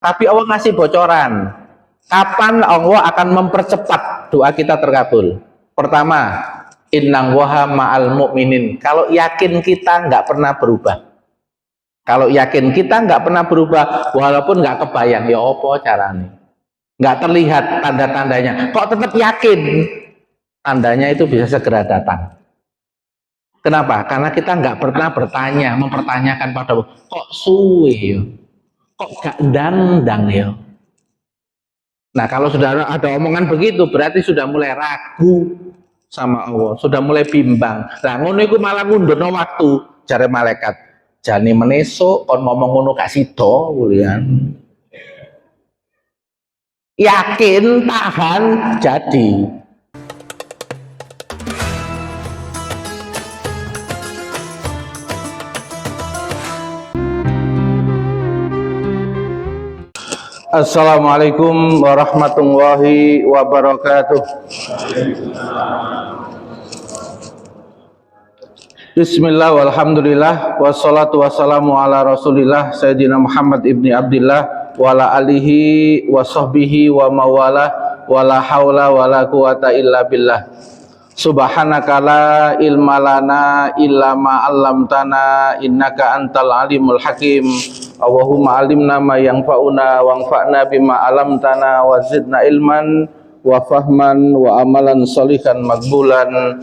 Tapi Allah ngasih bocoran. Kapan Allah akan mempercepat doa kita terkabul? Pertama, innang waha ma'al mu'minin. Kalau yakin kita nggak pernah berubah. Kalau yakin kita nggak pernah berubah, walaupun nggak kebayang, ya apa caranya? Nggak terlihat tanda-tandanya. Kok tetap yakin? Tandanya itu bisa segera datang. Kenapa? Karena kita nggak pernah bertanya, mempertanyakan pada Allah, kok suwe ya? Kok gak dandang ya? Nah, kalau sudah ada omongan begitu, berarti sudah mulai ragu sama Allah, sudah mulai bimbang. Nah, ngono iku malah ngundurno waktu, jare malaikat. Jane menesuk kon ngomong ngono gak sida, kulian. Yakin, tahan, jadi. Assalamualaikum warahmatullahi wabarakatuh. Bismillah walhamdulillah wassalatu wassalamu ala rasulillah Sayyidina Muhammad ibni Abdillah wa ala alihi wa sahbihi wa mawala wa la hawla wa la quwata illa billah. Subhanaka la ilma lana illa ma 'allamtana innaka antal alimul hakim. Allahumma alimna ma yanfa'una wanfa'na bima 'allamtana wa zidna ilman wa fahman wa amalan sholihan maqbulan.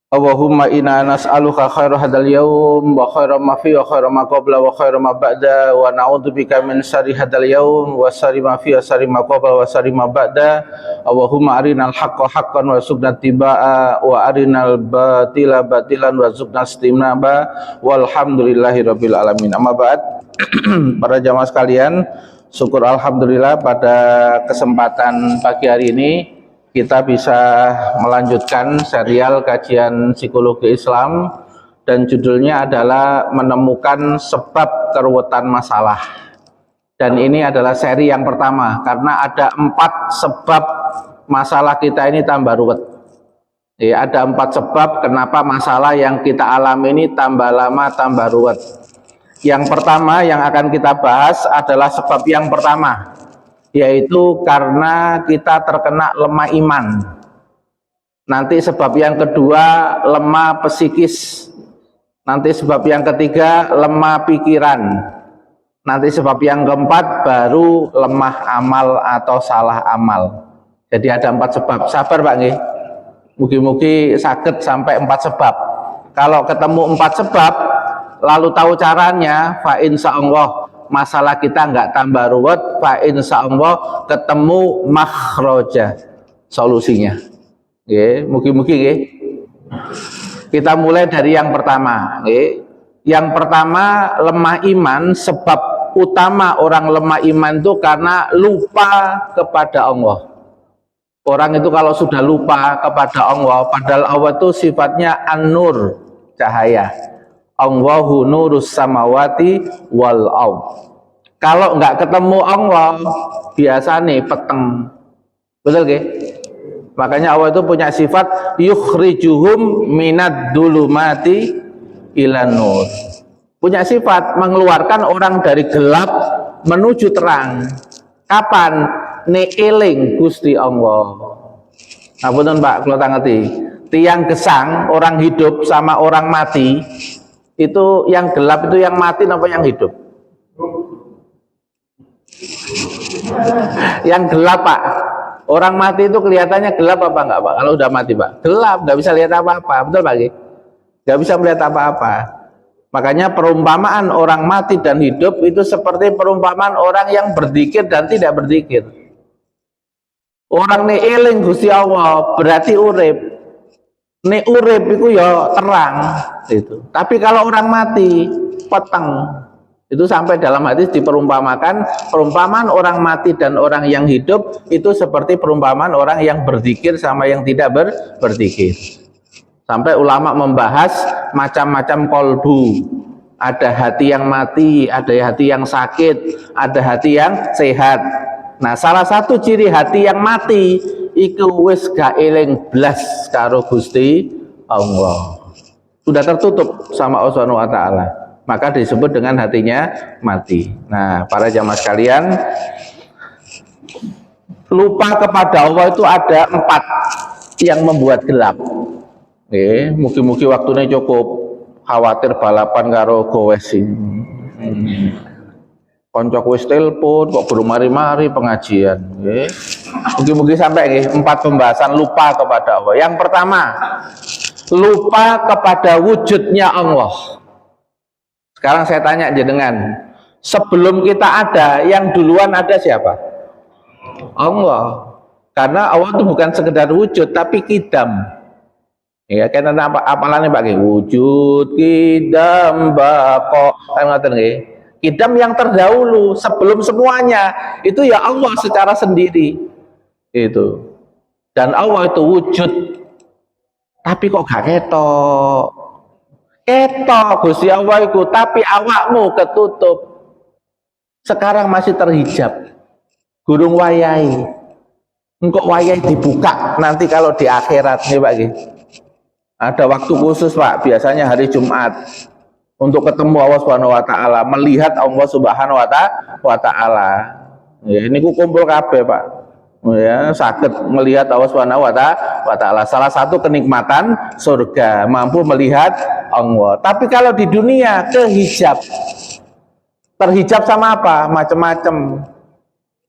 Allahumma inna nas'aluka khaira hadal yawm wa khaira ma fi wa khaira ma qabla wa khaira ma ba'da wa na'udzubika min syarri hadal yawm wa syarri ma fi wa syarri ma qabla wa syarri ma ba'da. Allahumma arinal haqqa haqqan wa warzuqna ittiba'a wa arinal batila batilan wa warzuqna istinaba walhamdulillahi rabbil alamin. Amma ba'd. Para jamaah sekalian, syukur alhamdulillah pada kesempatan pagi hari ini kita bisa melanjutkan serial kajian psikologi Islam dan judulnya adalah menemukan sebab keruwetan masalah. Dan ini adalah seri yang pertama karena ada 4 sebab masalah kita ini tambah ruwet. Ya, ada 4 sebab kenapa masalah yang kita alami ini tambah lama tambah ruwet. Yang pertama yang akan kita bahas adalah sebab yang pertama, yaitu karena kita terkena lemah iman. Nanti sebab yang kedua lemah psikis. Nanti sebab yang ketiga lemah pikiran. Nanti sebab yang keempat baru lemah amal atau salah amal. Jadi ada 4 sebab. Sabar Pak nggih. Mugi-mugi sakit sampai 4 sebab. Kalau ketemu 4 sebab lalu tahu caranya, fa insyaallah masalah kita nggak tambah ruwet, fa insyaallah ketemu makhraja, solusinya. Nggih, mugi-mugi nggih. Kita mulai dari yang pertama, nggih. Yang pertama, lemah iman. Sebab utama orang lemah iman itu karena lupa kepada Allah. Orang itu kalau sudah lupa kepada Allah, padahal Allah itu sifatnya an-nur, cahaya. Allahu nurus samawati wal ard. Kalau nggak ketemu Allah, biasa nih peteng. Betul nggih? Makanya Allah itu punya sifat yukhrijuhum minad dulumati ilan nur. Punya sifat mengeluarkan orang dari gelap menuju terang. Kapan? Ne eling Gusti Allah. Ngapunten Pak, kula tangeti. Tiang gesang, orang hidup sama orang mati, itu yang gelap itu yang mati apa yang hidup? Yang gelap Pak. Orang mati itu kelihatannya gelap apa enggak Pak? Kalau udah mati Pak, gelap, nggak bisa lihat apa-apa. Betul Pak? Nggak bisa melihat apa-apa. Makanya perumpamaan orang mati dan hidup itu seperti perumpamaan orang yang berzikir dan tidak berzikir. Orang ini eling Gusti Allah berarti urip. Nek urip itu ya terang itu. Tapi kalau orang mati peteng. Itu sampai dalam hadis diperumpamakan perumpamaan orang mati dan orang yang hidup itu seperti perumpamaan orang yang berzikir sama yang tidak berzikir. Sampai ulama membahas macam-macam kolbu. Ada hati yang mati, ada hati yang sakit, ada hati yang sehat. Nah, salah satu ciri hati yang mati iku wis gak eling blas karo Gusti Allah. Sudah tertutup sama Allah Subhanahu wa taala. maka disebut dengan hatinya mati. Nah, para jamaah sekalian, lupa kepada Allah itu ada 4 yang membuat gelap. Mugi-mugi waktunya cukup, khawatir balapan karo gowes sing. Konco wis telepon kok belum mari-mari pengajian. Mugi-mugi sampai 4 pembahasan lupa kepada Allah. Yang pertama, lupa kepada wujudnya Allah. Sekarang saya tanya jenengan, sebelum kita ada, yang duluan ada siapa? Allah. Karena Allah itu bukan sekedar wujud, tapi kidam. Ya, kan apalane Pak wujud kidam bako kan ngoten nggih. Kidam yang terdahulu sebelum semuanya itu ya Allah secara sendiri itu. Dan Allah itu wujud, tapi kok gak ketok. Ketok Gusti Allah itu, tapi awakmu ketutup. Sekarang masih terhijab. Gurung wayai. Engkok wayai dibuka nanti kalau di akhirat nih Pak. Ada waktu khusus Pak, biasanya hari Jumat. Untuk ketemu Allah Subhanahu wa taala, melihat Allah Subhanahu wa taala. Ya, ini ku kumpul kabeh, Pak. Ya, sakit melihat Allah Subhanahu wa taala. Salah satu kenikmatan surga, mampu melihat Allah. Tapi kalau di dunia kehijab. Terhijab sama apa? Macam-macam.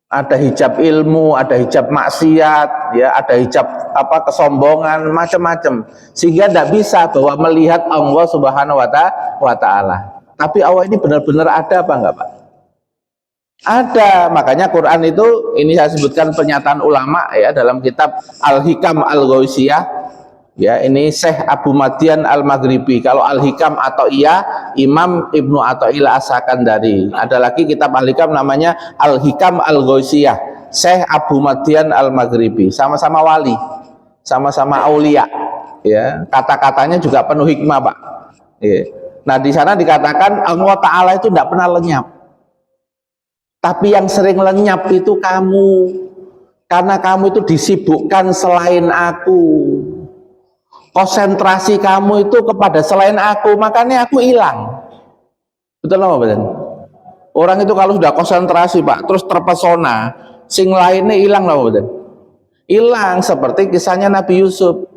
Ada hijab ilmu, ada hijab maksiat, ya, ada hijab kesombongan, macam-macam. Sehingga tidak bisa bahwa melihat Allah Subhanahu wa taala. Tapi Allah ini benar-benar ada apa enggak, Pak? Ada. Makanya Quran itu, ini saya sebutkan pernyataan ulama ya dalam kitab Al-Hikam Al-Ghausiyah. Ya, ini Syekh Abu Madian Al-Maghribi. Kalau Al-Hikam atau iya Imam Ibnu Athaillah As-Sakandari. Ada lagi kitab Al-Hikam namanya Al-Hikam Al-Ghausiyah. Syekh Abu Madian Al-Maghribi. Sama-sama wali, sama-sama aulia. Ya, kata-katanya juga penuh hikmah, Pak. Ya. Nah, di sana dikatakan Allah Ta'ala itu tidak pernah lenyap. Tapi yang sering lenyap itu kamu. Karena kamu itu disibukkan selain aku. Konsentrasi kamu itu kepada selain aku, makanya aku hilang. Betul nggak, Pak? Orang itu kalau sudah konsentrasi, Pak, terus terpesona, sing lainnya hilang lah, Pak. Hilang, seperti kisahnya Nabi Yusuf.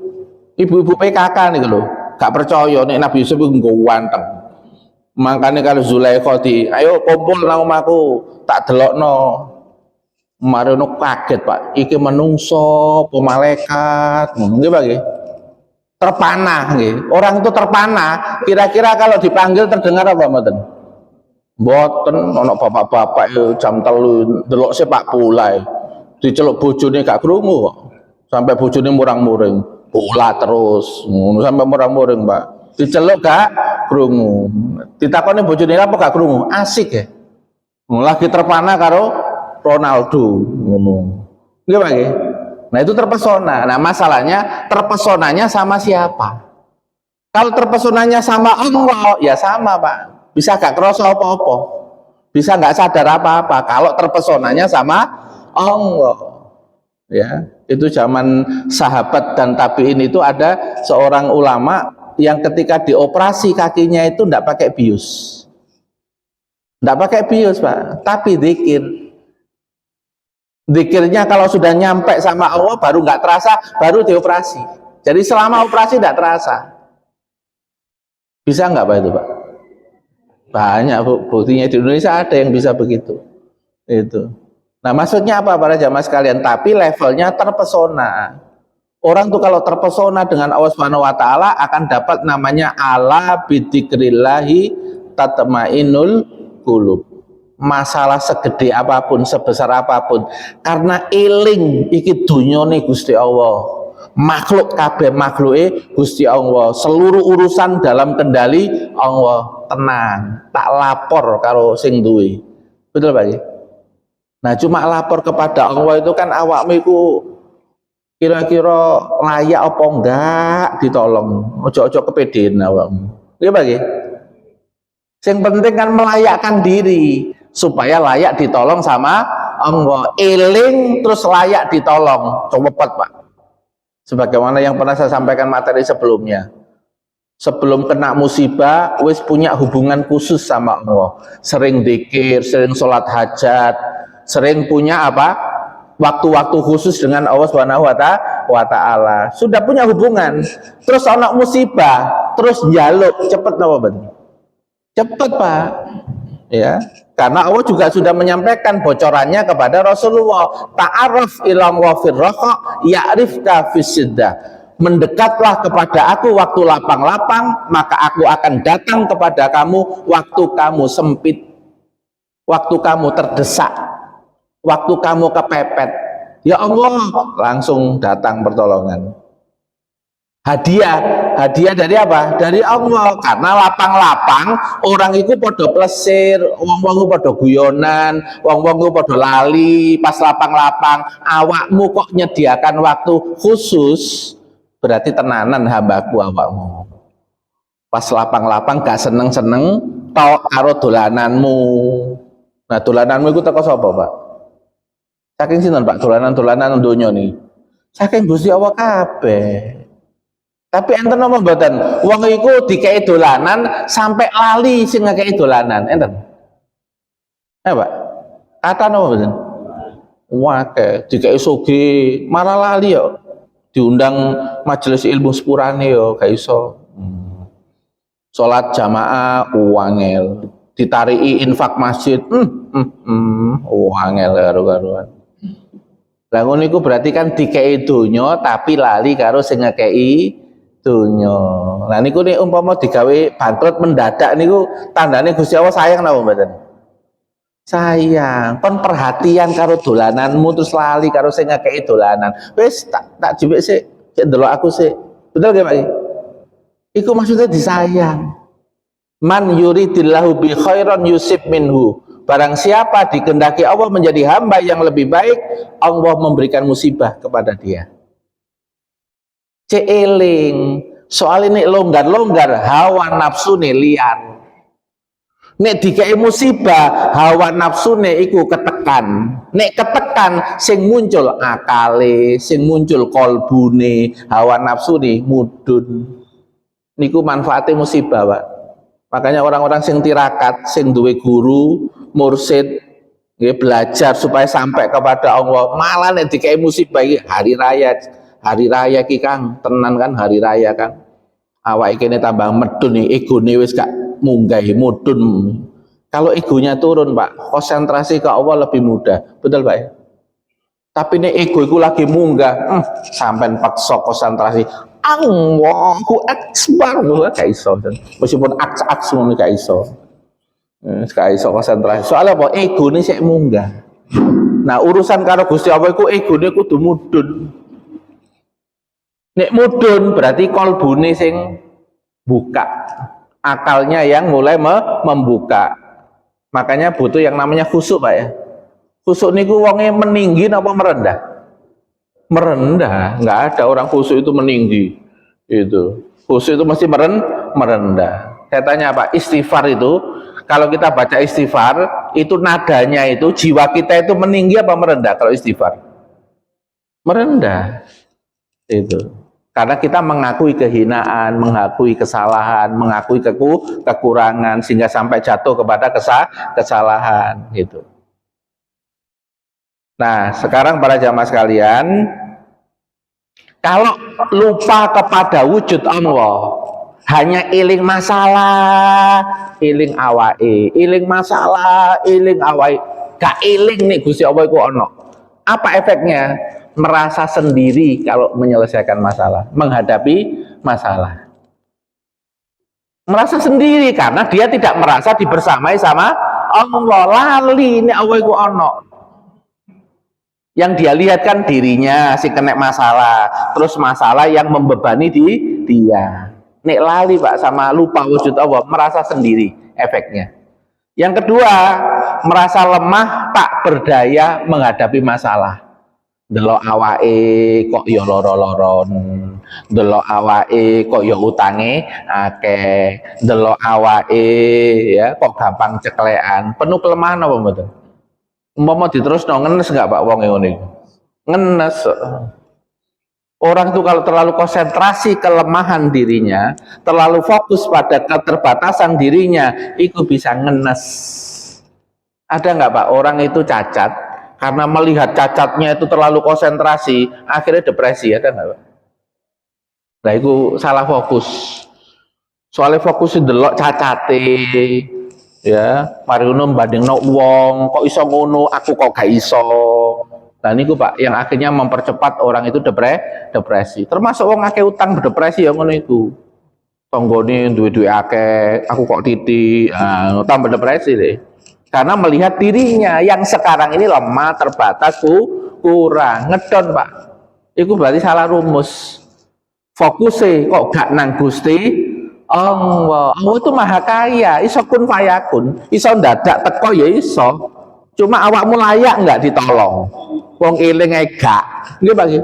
Ibu-ibu PKK nih loh, gak percaya nih Nabi Yusuf itu nggak wanteng. Makanya kalau Zulaikha ayo kumpul nang omahku, tak delokno. Marono kaget, Pak. Iki menungso, pemalaikat, nggih, Pak, nggih. Terpanah nggih. Orang itu terpanah, kira-kira kalau dipanggil terdengar apa mboten? Mboten, ana bapak-bapak jam 3 delok sepak bola. Diceluk bojone gak krungu kok. Sampai bojone murang-muring. Bola terus, ngono sampai murang-muring, Pak. Diceluk gak krungu. Ditakoni bojone apa gak krungu? Asik ya. Lagi terpanah karo Ronaldo ngono. Nggih, Pak nggih. Nah, itu terpesona. Nah, masalahnya terpesonanya sama siapa? Kalau terpesonanya sama Allah, ya sama, Pak. Bisa gak kerasa apa-apa. Bisa gak sadar apa-apa. Kalau terpesonanya sama Allah. Ya, itu zaman sahabat dan tabi'in itu ada seorang ulama yang ketika dioperasi kakinya itu tidak pakai bius. Tidak pakai bius, Pak. Tapi zikir. Zikirnya kalau sudah nyampe sama Allah baru nggak terasa, baru dioperasi. Jadi selama operasi tidak terasa. Bisa nggak Pak itu, Pak? Banyak buktinya di Indonesia ada yang bisa begitu. Itu. Nah, maksudnya apa para jamaah sekalian? Tapi levelnya terpesona. Orang tuh kalau terpesona dengan Allah Subhanahu wa taala akan dapat namanya ala bidzikrillahi tatmainul qulub. Masalah segede apapun, sebesar apapun, karena eling iki dunyane Gusti Allah, makhluk kabeh makhluke Gusti Allah, seluruh urusan dalam kendali Allah, tenang, tak lapor karo sing duwe. Betul Pak? Nah, cuma lapor kepada Allah itu kan awakmu iku kira-kira layak apa enggak ditolong, ojo-ojo kepedean awakmu. Nggih Pak? Yang penting kan melayakkan diri supaya layak ditolong sama Allah. Eling terus layak ditolong. Coba Pak. Sebagaimana yang pernah saya sampaikan materi sebelumnya. Sebelum kena musibah wis punya hubungan khusus sama Allah, sering zikir, sering sholat hajat, sering punya apa, waktu-waktu khusus dengan Allah Subhanahu wa Ta'ala, sudah punya hubungan. Terus anak musibah terus jaluk cepet apa betul? Cepet Pak, ya, karena Allah juga sudah menyampaikan bocorannya kepada Rasulullah, ta'aruf ila Allah fir raqa ya'rifka fis syiddah, mendekatlah kepada aku waktu lapang-lapang, maka aku akan datang kepada kamu waktu kamu sempit, waktu kamu terdesak, waktu kamu kepepet. Ya Allah, langsung datang pertolongan. Hadiah dari apa? Dari Allah. Karena lapang-lapang orang itu podo plesir, wong-wong itu podo guyonan, wong-wong itu podo lali pas lapang-lapang. Awakmu kok nyediakan waktu khusus, berarti tenanan hambaku awakmu. Pas lapang-lapang gak seneng-seneng tok karo dolananmu. Nah, dolananmu itu teko sapa, Pak? Saking sinten Pak dolanan-dolanan donya nih? Saking Gusti Allah kabeh. Tapi enten apa mboten? Wong iku dikei dolanan sampai lali sing ngekei dolanan, enten? Pak? Kata napa mboten? Wake dikei sugih, malah lali yo. Diundang majelis ilmu sepurane yo gak iso. Salat jamaah wangel, ditariki infak masjid, wangel karo-karuan. Lah ngono iku berarti kan dikei donya tapi lali karo sing ngekei dunya. Nah niku nek umpama digawe bangkrut mendadak niku tandane Gusti Allah sayang napa mboten? Sayang. Kon perhatian karo dolananmu terus lali karo sing ngekeki dolanan. Wis tak jipik sik, cek ndelok aku sik. Betul nggih Pak? Iku maksudnya disayang. Man yuridillahu bi khairan yusib minhu. Barang siapa dikehendaki Allah menjadi hamba yang lebih baik, Allah memberikan musibah kepada dia. Ceeling, soal ini longgar-longgar hawa nafsu nih liar. Nek dikai musibah hawa nafsu nih iku ketekan. Nek ketekan sing muncul akale, sing muncul kolbune, hawa nafsu nih mudun. Niku manfaatnya musibah Pak. Makanya orang-orang sing tirakat, sing duwe guru, mursid, belajar supaya sampai kepada Allah. Malah nek dikai musibah hari raya ki Kang, tenan kan hari raya Kang. Awake kene tambah medun nih, egone wis gak munggah mudun. Kalau egonya turun Pak, konsentrasi ke Allah lebih mudah. Betul Pak ya? Tapi nek ego iku lagi munggah, sampean paksa konsentrasi. Allahu Akbar, gak iso. Meskipun aks ngono gak iso. Gak iso konsentrasi. Soalnya apa? Egone sik munggah. Nah, urusan karo Gusti Allah iku egone kudu mudun. Nek mudun berarti kolbune sing buka, akalnya yang mulai membuka. Makanya butuh yang namanya khusuk Pak ya. Khusuk niku wonge meninggi apa merendah? Merendah. Nggak ada orang khusuk itu meninggi. Itu khusuk itu mesti merendah. Saya tanya Pak, istighfar itu kalau kita baca istighfar itu nadanya itu jiwa kita itu meninggi apa merendah kalau istighfar? Merendah. Itu. Karena kita mengakui kehinaan, mengakui kesalahan, mengakui kekurangan sehingga sampai jatuh kepada kesalahan gitu. Nah, sekarang para jamaah sekalian, kalau lupa kepada wujud Allah, hanya iling masalah, iling awake, iling masalah, iling awake, gak iling nih Gusti Allah iku ono. Apa efeknya? Merasa sendiri kalau menyelesaikan masalah, menghadapi masalah. Merasa sendiri karena dia tidak merasa dibersamai sama Allah. Lali ini Allah iku ono. Yang dia lihat kan dirinya si kena masalah, terus masalah yang membebani dia. Nek lali Pak sama lupa wujud Allah, merasa sendiri efeknya. Yang kedua, merasa lemah, tak berdaya menghadapi masalah. Delok awake kok ya loro-loron, delok awake kok ya utange akeh, delok awake ya kok gampang ceklekan, penuh kelemahan apa mboten? Umpama diterusno ngenes enggak Pak wong ngene iki? Ngenes. Orang itu kalau terlalu konsentrasi kelemahan dirinya, terlalu fokus pada keterbatasan dirinya, itu bisa ngenes. Ada nggak Pak, orang itu cacat, karena melihat cacatnya itu terlalu konsentrasi, akhirnya depresi, ada nggak Pak? Nah itu salah fokus. Soalnya fokusnya delok cacate, ya, mari ngono bandingno wong, kok iso ngono, aku kok gak iso. Nah niku Pak, yang akhirnya mempercepat orang itu depresi. Termasuk wong akeh utang berdepresi ya ngono iku. Tanggane duwe-duwe akeh, aku kok titik, tambah depresi deh. Karena melihat dirinya yang sekarang ini lemah, terbatas, kurang, ngedon Pak. Itu berarti salah rumus. Fokusnya kok gak nang Gusti Allah. Allah itu maha kaya, iso kun fayakun, iso ndadak teko ya iso. Cuma awakmu layak nggak ditolong. Wong eling ae gak. Nggih Pak nggih.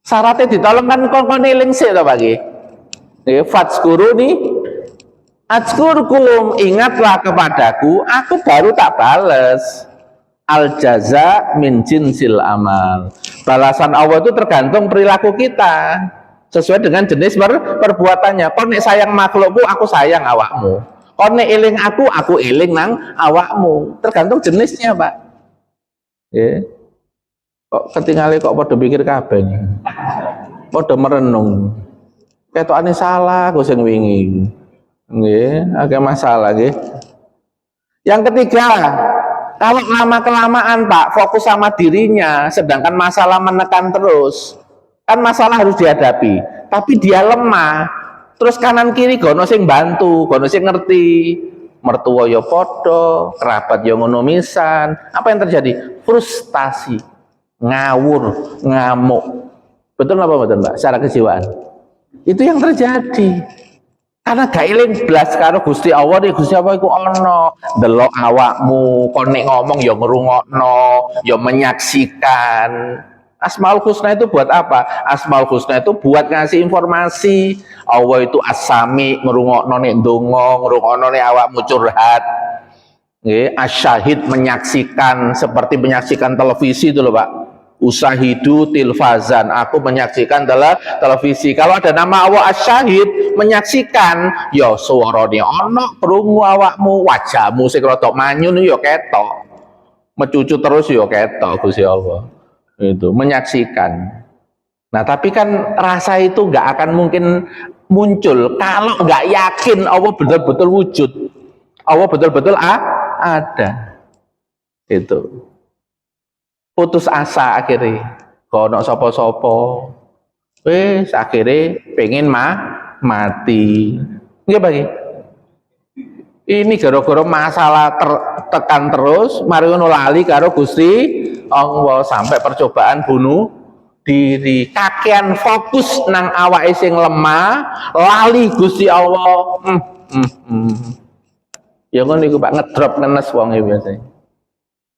Syaratnya ditolong kan kon eling sik to Pak nggih. Nggih, fatskuruni adzkurkum, ingatlah kepadaku, aku baru tak bales. Al jaza min jinsil amal. Balasan Allah itu tergantung perilaku kita. Sesuai dengan jenis perbuatannya. Kau nek sayang makhlukku, aku sayang awakmu. Kau nek eling aku eling nang awakmu. Tergantung jenisnya Pak. Ya. Kok ketinggalan kok pada pikir kabeh nih. Pada merenung. Ketokane salah kok sing wingi. Nggih, agak masalah nggih. Yang ketiga, kalau lama-kelamaan Pak fokus sama dirinya, sedangkan masalah menekan terus. Kan masalah harus dihadapi, tapi dia lemah. Terus kanan kiri gono sing bantu, gono sing ngerti. Mertua yo podo, kerabat yo ngono misan. Apa yang terjadi? Frustasi, ngawur, ngamuk. Betul apa betul Mbak? Secara kejiwaan. Itu yang terjadi. Karena gak eling blas karo Gusti Allah nih, Gusti Allah iku ono, delok awakmu, kon nek ngomong ya ngrungokno, ya menyaksikan. Asmaul Husna itu buat apa? Asmaul Husna itu buat ngasih informasi. Allah itu as-sami, ngrungokno nek ndonga, ngrungokno nek awakmu curhat. Nggih, asyahid, menyaksikan seperti menyaksikan televisi itu loh Pak. Usahidu tilfazan, aku menyaksikan televisi. Kalau ada nama Allah asyahid, menyaksikan, ya suarane ono, krungu awakmu, wajahmu sing rada manyun ya ketok. Mecucu terus ya ketok Gusti Allah. Itu menyaksikan. Nah tapi kan rasa itu nggak akan mungkin muncul kalau nggak yakin Allah betul-betul wujud, Allah betul-betul ada. Itu putus asa akhirnya, kono sopo-sopo, wes akhirnya pengen mati. Nggih bagi. Ini gara-gara masalah tekan terus, mari ngono lali karo Gusti Allah sampai percobaan bunuh diri. Kakean fokus nang awake sing lemah, lali Gusti Allah. Ya ngono iku Pak, ngedrop ngenes wong e biasanya.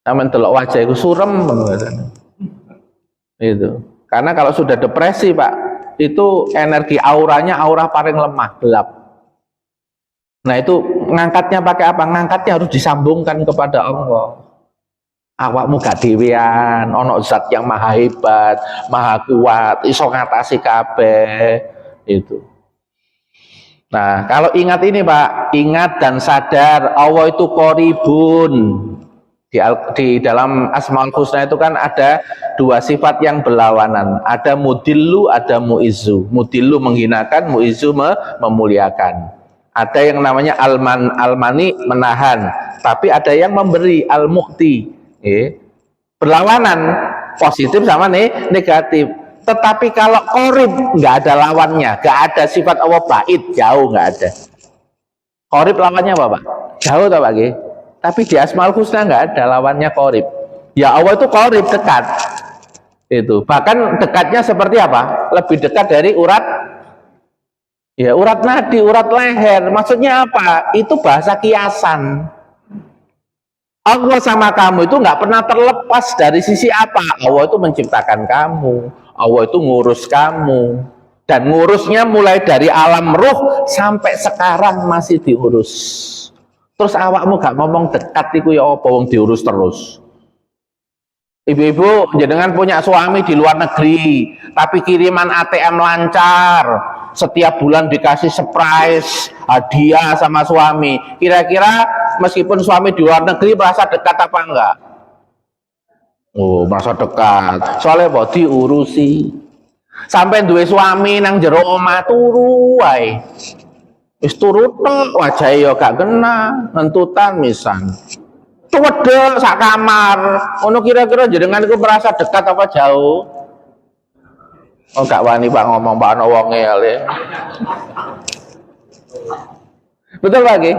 Aman delok wajah iku surem biasanya. Itu. Karena kalau sudah depresi Pak, itu energi auranya aura paling lemah, gelap. Nah itu ngangkatnya pakai apa? Ngangkatnya harus disambungkan kepada Allah. Awakmu gak dhewean, ono zat yang maha hebat, maha kuat, iso ngatasi kabeh itu. Nah, kalau ingat ini Pak, ingat dan sadar Allah itu qoribun. Di dalam Asmaul Husna itu kan ada dua sifat yang berlawanan, ada mudillu, ada muizzu. Mudillu menghinakan, muizzu memuliakan. Ada yang namanya almani menahan, tapi ada yang memberi al-mu'ti. Berlawanan, positif sama negatif. Tetapi kalau qorib nggak ada lawannya, nggak ada sifat Allah bait, jauh nggak ada. Qorib lawannya apa Pak? Jauh tau Pak G? Tapi di Asmaul Husna nggak ada lawannya qorib. Ya Allah itu qorib, dekat. Itu bahkan dekatnya seperti apa? Lebih dekat dari urat, ya urat nadi, urat leher. Maksudnya apa? Itu bahasa kiasan. Allah sama kamu itu nggak pernah terlepas dari sisi apa? Allah itu menciptakan kamu, Allah itu ngurus kamu, dan ngurusnya mulai dari alam ruh sampai sekarang masih diurus. Terus awakmu gak ngomong dekat itu ya apa wong diurus terus. Ibu-ibu, jenengan punya suami di luar negeri, tapi kiriman ATM lancar, setiap bulan dikasih surprise, hadiah sama suami. Kira-kira meskipun suami di luar negeri merasa dekat apa enggak? Oh, merasa dekat. Soalnya mau diurusi. Sampai duwe suami nang jero omah turu wae. Wis turu tok, wajahe ya gak kena, nentutan misan. Wedel sak kamar. Ono kira-kira jenengan iku merasa dekat apa jauh? Oh gak wani Pak ngomong Pak ono wonge kali. Betul lagi.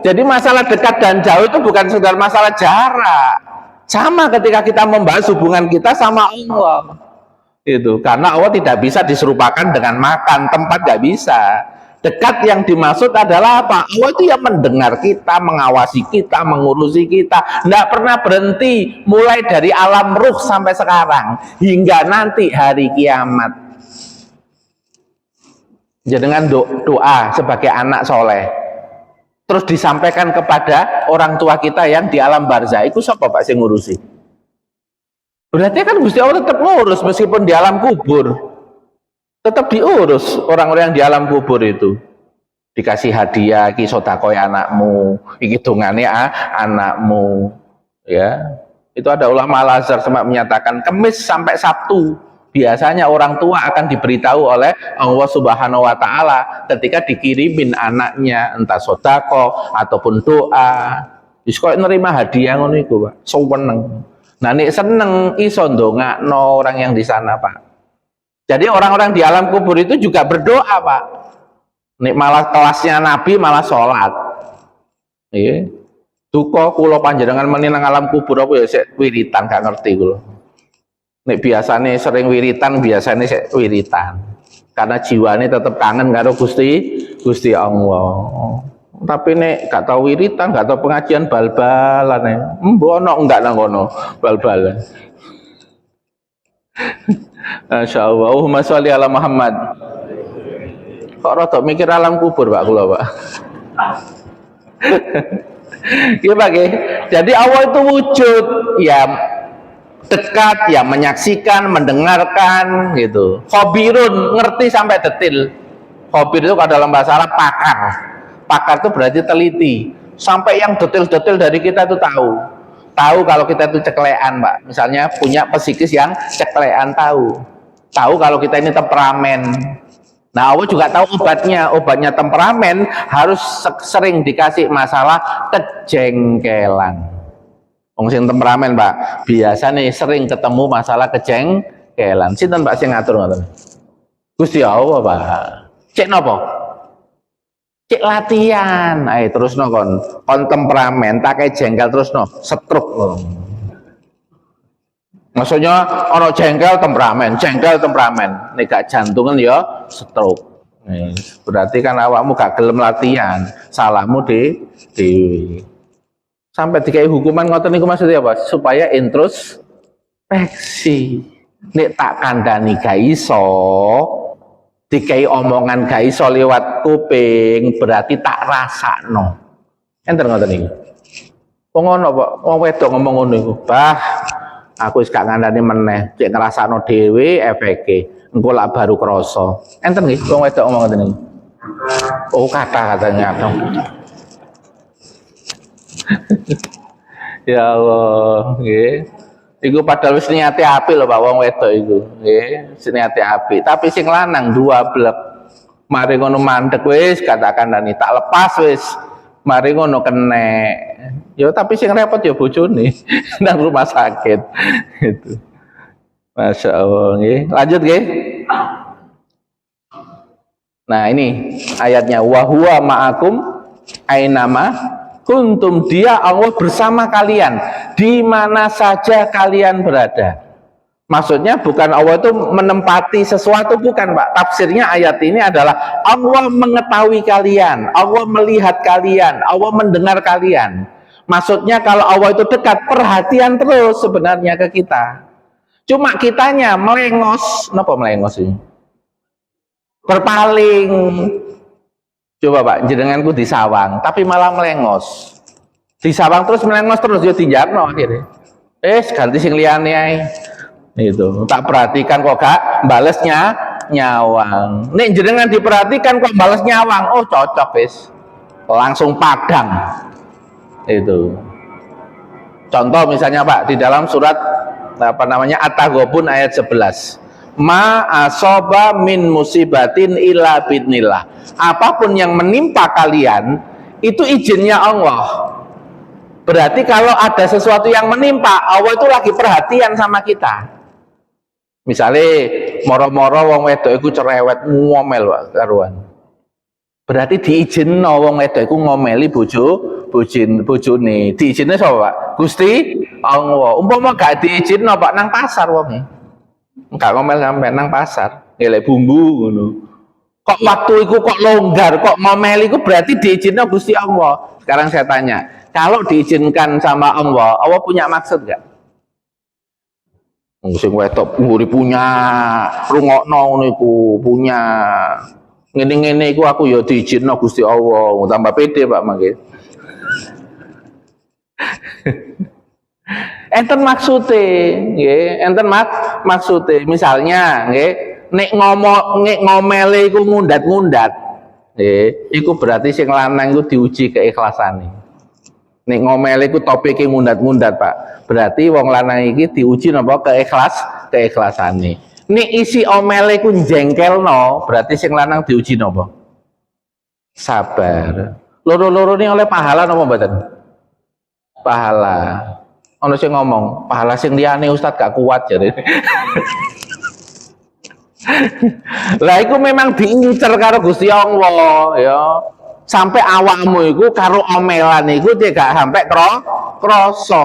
Jadi masalah dekat dan jauh itu bukan sekedar masalah jarak. Sama ketika kita membahas hubungan kita sama Allah. Itu karena Allah tidak bisa diserupakan dengan makan, tempat gak bisa. Dekat yang dimaksud adalah apa? Allah itu yang mendengar kita, mengawasi kita, mengurusi kita, tidak pernah berhenti mulai dari alam ruh sampai sekarang hingga nanti hari kiamat. Jangan doa sebagai anak soleh terus disampaikan kepada orang tua kita yang di alam barzah. Itu siapa Pak sing ngurusi? Berarti kan Gusti Allah tetap ngurus meskipun di alam kubur. Tetap diurus orang-orang yang di alam kubur itu, dikasih hadiah, ki sodakoi anakmu, iki dongane anakmu, ya. Itu ada ulama Al-Azhar sempat menyatakan Kamis sampai Sabtu biasanya orang tua akan diberitahu oleh Allah Subhanahu Wa Taala ketika dikirimin anaknya entah sodako ataupun doa. Wis kok nerima hadiah ngono iku Pak, seneng. Nah nek seneng iso ndongakno orang yang di sana Pak. Jadi orang-orang di alam kubur itu juga berdoa Pak. Nek malah kelasnya Nabi malah sholat. Iya. Duka kula panjenengan menang alam kubur apa ya sik wiritan gak ngerti kula. Nek biasane sering wiritan, biasane sik wiritan. Karena jiwane tetap kangen karo Gusti Allah. Tapi nek gak tau wiritan, gak tau pengajian bal-balan mbono enggak nang kono bal-balan. Masya Allah. Allahumma sholli ala Muhammad. Kok rada mikir alam kubur Pak kula Pak. Iya Pak. Jadi Allah itu wujud ya dekat, ya menyaksikan, mendengarkan gitu. Khobirun, ngerti sampai detil. Khobir itu kalau dalam bahasa Arab pakar. Pakar itu berarti teliti. Sampai yang detil-detil dari kita itu tahu. Tahu kalau kita itu ceklean Pak, misalnya punya psikis yang ceklean, tahu kalau kita ini temperamen. Nah Allah juga tahu obatnya temperamen harus sering dikasih masalah kejengkelan. Wong sing temperamen Pak biasa nih sering ketemu masalah kejengkelan. Sinten Pak sing ngatur ngoten? Gusti Allah Pak. Cek nopo? Cek latihan, terus no kon temperamen, tak kayak jengkel terus no, stroke. Maksudnya ono jengkel temperamen, nek gak jantungan ya stroke. Berarti kan awakmu gak gelem latihan, salahmu di sampai dikai hukuman ngoten niku maksudnya apa? Supaya introspeksi. Nek tak kandhani gak iso, dikai omongan gak iso lewat kuping, berarti tak rasakno. Enten ngoten niku. Wong ono Pak, wong wedok ngomong ngono iku, "Bah, aku wis gak ngandani meneh, cek ngrasakno dhewe efeke, engko lak baru krasa." Enten nggih wong wedok ngomong ngoten niku. Oh, kata-katanya dong. Ya Allah, nggih. Iku padahal wis niate apik lho Pak wong wedok iku. Nggih, wis niate apik. Tapi sing lanang dua blek. Mari ngono mandek wis katakan dani tak lepas wis. Mari ngono kenek. Ya tapi sing repot ya bojone nang rumah sakit. Gitu. Masya Allah nggih. Lanjut nggih. Nah, ini ayatnya wa huwa ma'akum ainama kuntum, dia Allah bersama kalian di mana saja kalian berada. Maksudnya bukan Allah itu menempati sesuatu, bukan Pak. Tafsirnya ayat ini adalah Allah mengetahui kalian, Allah melihat kalian, Allah mendengar kalian. Maksudnya kalau Allah itu dekat, perhatian terus sebenarnya ke kita. Cuma kitanya melengos. Kenapa melengos ini? Berpaling. Coba Pak, jenenganku di sawang tapi malah melengos. Di sawang terus melengos terus ya dijarno akhirnya. ganti sing liyane ae. Itu tak perhatikan kok gak balesnya nyawang. Nek jenengan diperhatikan kok bales nyawang, oh cocok wis. Langsung padang. Itu. Contoh misalnya Pak di dalam surat apa namanya At-Taghabun ayat 11. Ma asoba min musibatin illa bidnillah. Apapun yang menimpa kalian itu izinnya Allah. Berarti kalau ada sesuatu yang menimpa, Allah itu lagi perhatian sama kita. Misalnya moro-moro wong wedok iku cerewet ngomel Pak karuan. Berarti diizinno wong wedok iku ngomeli bojone. Diizinne sapa Pak? Gusti Allah. Umpama gak diizinno Pak nang pasar wonge. Enggak ngomel sampe nang pasar, ngelek bumbu ngono. Kok waktu iku kok longgar, kok ngomeli iku berarti diizinno Gusti Allah. Sekarang saya tanya, kalau diizinkan sama Allah, Allah punya maksud enggak? Sing wedok mburi punya, rungokno ngono iku punya. Ngene-ngene iku aku ya diizinno Gusti Allah, tambah pede Pak mangke. Enten maksude, nggih, enten maksude. Misalnya, nggih, nek ngomele iku ngundat-ngundat, nggih, iku berarti sing lanang iku diuji keikhlasane. Nek ngomel iku topike mundat-mundat Pak. Berarti wong lanang iki diuji napa keikhlasane. Nek isi omele iku jengkelno, berarti sing lanang diuji napa? Sabar. Loro-loro ini oleh pahala napa mboten? Pahala. Ono sing ngomong, pahala sing liyane Ustaz gak kuat jare. Lah iku memang diincer karo Gusti Allah ya. Sampai awakmu iku karo omelan iku dia gak sampai krasa.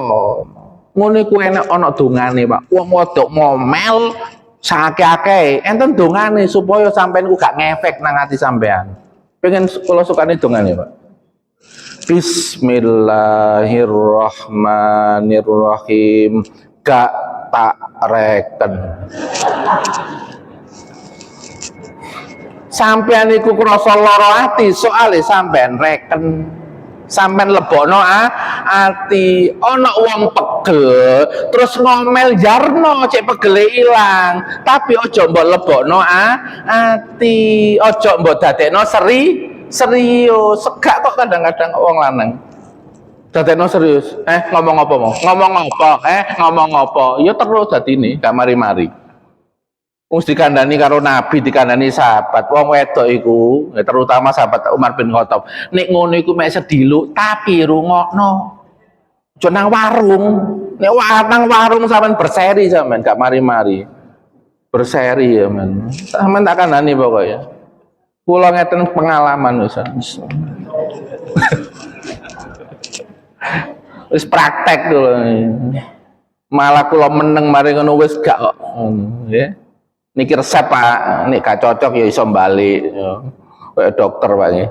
Ngono iku enek ana dongane, Pak. Wong wedok ngomel sakake-akeh, enten dongane supaya sampean ku gak ngefek nang ati sampean. Pengen kula sukane dongane, Pak. Bismillahirrahmanirrahim. Gak tak reken. Sampean iku krasa lara ati soalé sampean reken, sampean lebokno ati. Ana wong pegel terus ngomel jarno cek pegele ilang, tapi aja mbok lebokno ati, aja mbok dadekno serius. Segak kok kadang-kadang wong lanang dadekno serius. Ngomong apa mau? Ngomong apa? Ya terus dadine gak mari-mari. Wong dikandani karo Nabi, dikandani sahabat, wong wedok iku, terutama sahabat Umar bin Khattab. Nek ngono iku mek sediluk, tapi rungokno. Aja nang warung. Nek nang warung sampean berseri sampean, gak mari-mari. Berseri ya men. Sampean tak kandani pokoknya. Kula ngeten pengalaman wis. Wis praktek dulu. Malah kula meneng mari ngono wis gak kok. Nggih. Niki resep Pak, nek gak cocok ya iso balik ya. Kayak dokter Pak ya.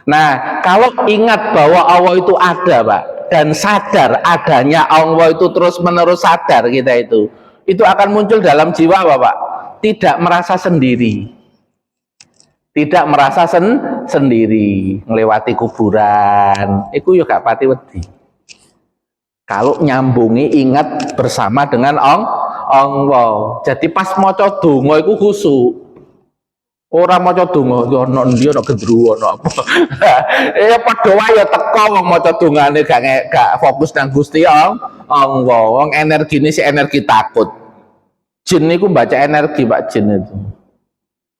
Nah, kalau ingat bahwa Allah itu ada Pak, dan sadar adanya Allah itu terus-menerus sadar kita itu akan muncul dalam jiwa Bapak. Tidak merasa sendiri. Tidak merasa sendiri, ngelewati kuburan. Iku yo gak pati wedi. Kalau nyambungi ingat bersama dengan Allah. Jadi pas maca donga iku khusyuk. Ora maca donga yo ono ndi ono gendruwo ono apa. Ya padha wae ya teko wong maca dongane gak fokus nang Gusti Allah. Wong energine si energi takut. Jin niku baca energi Pak jin itu.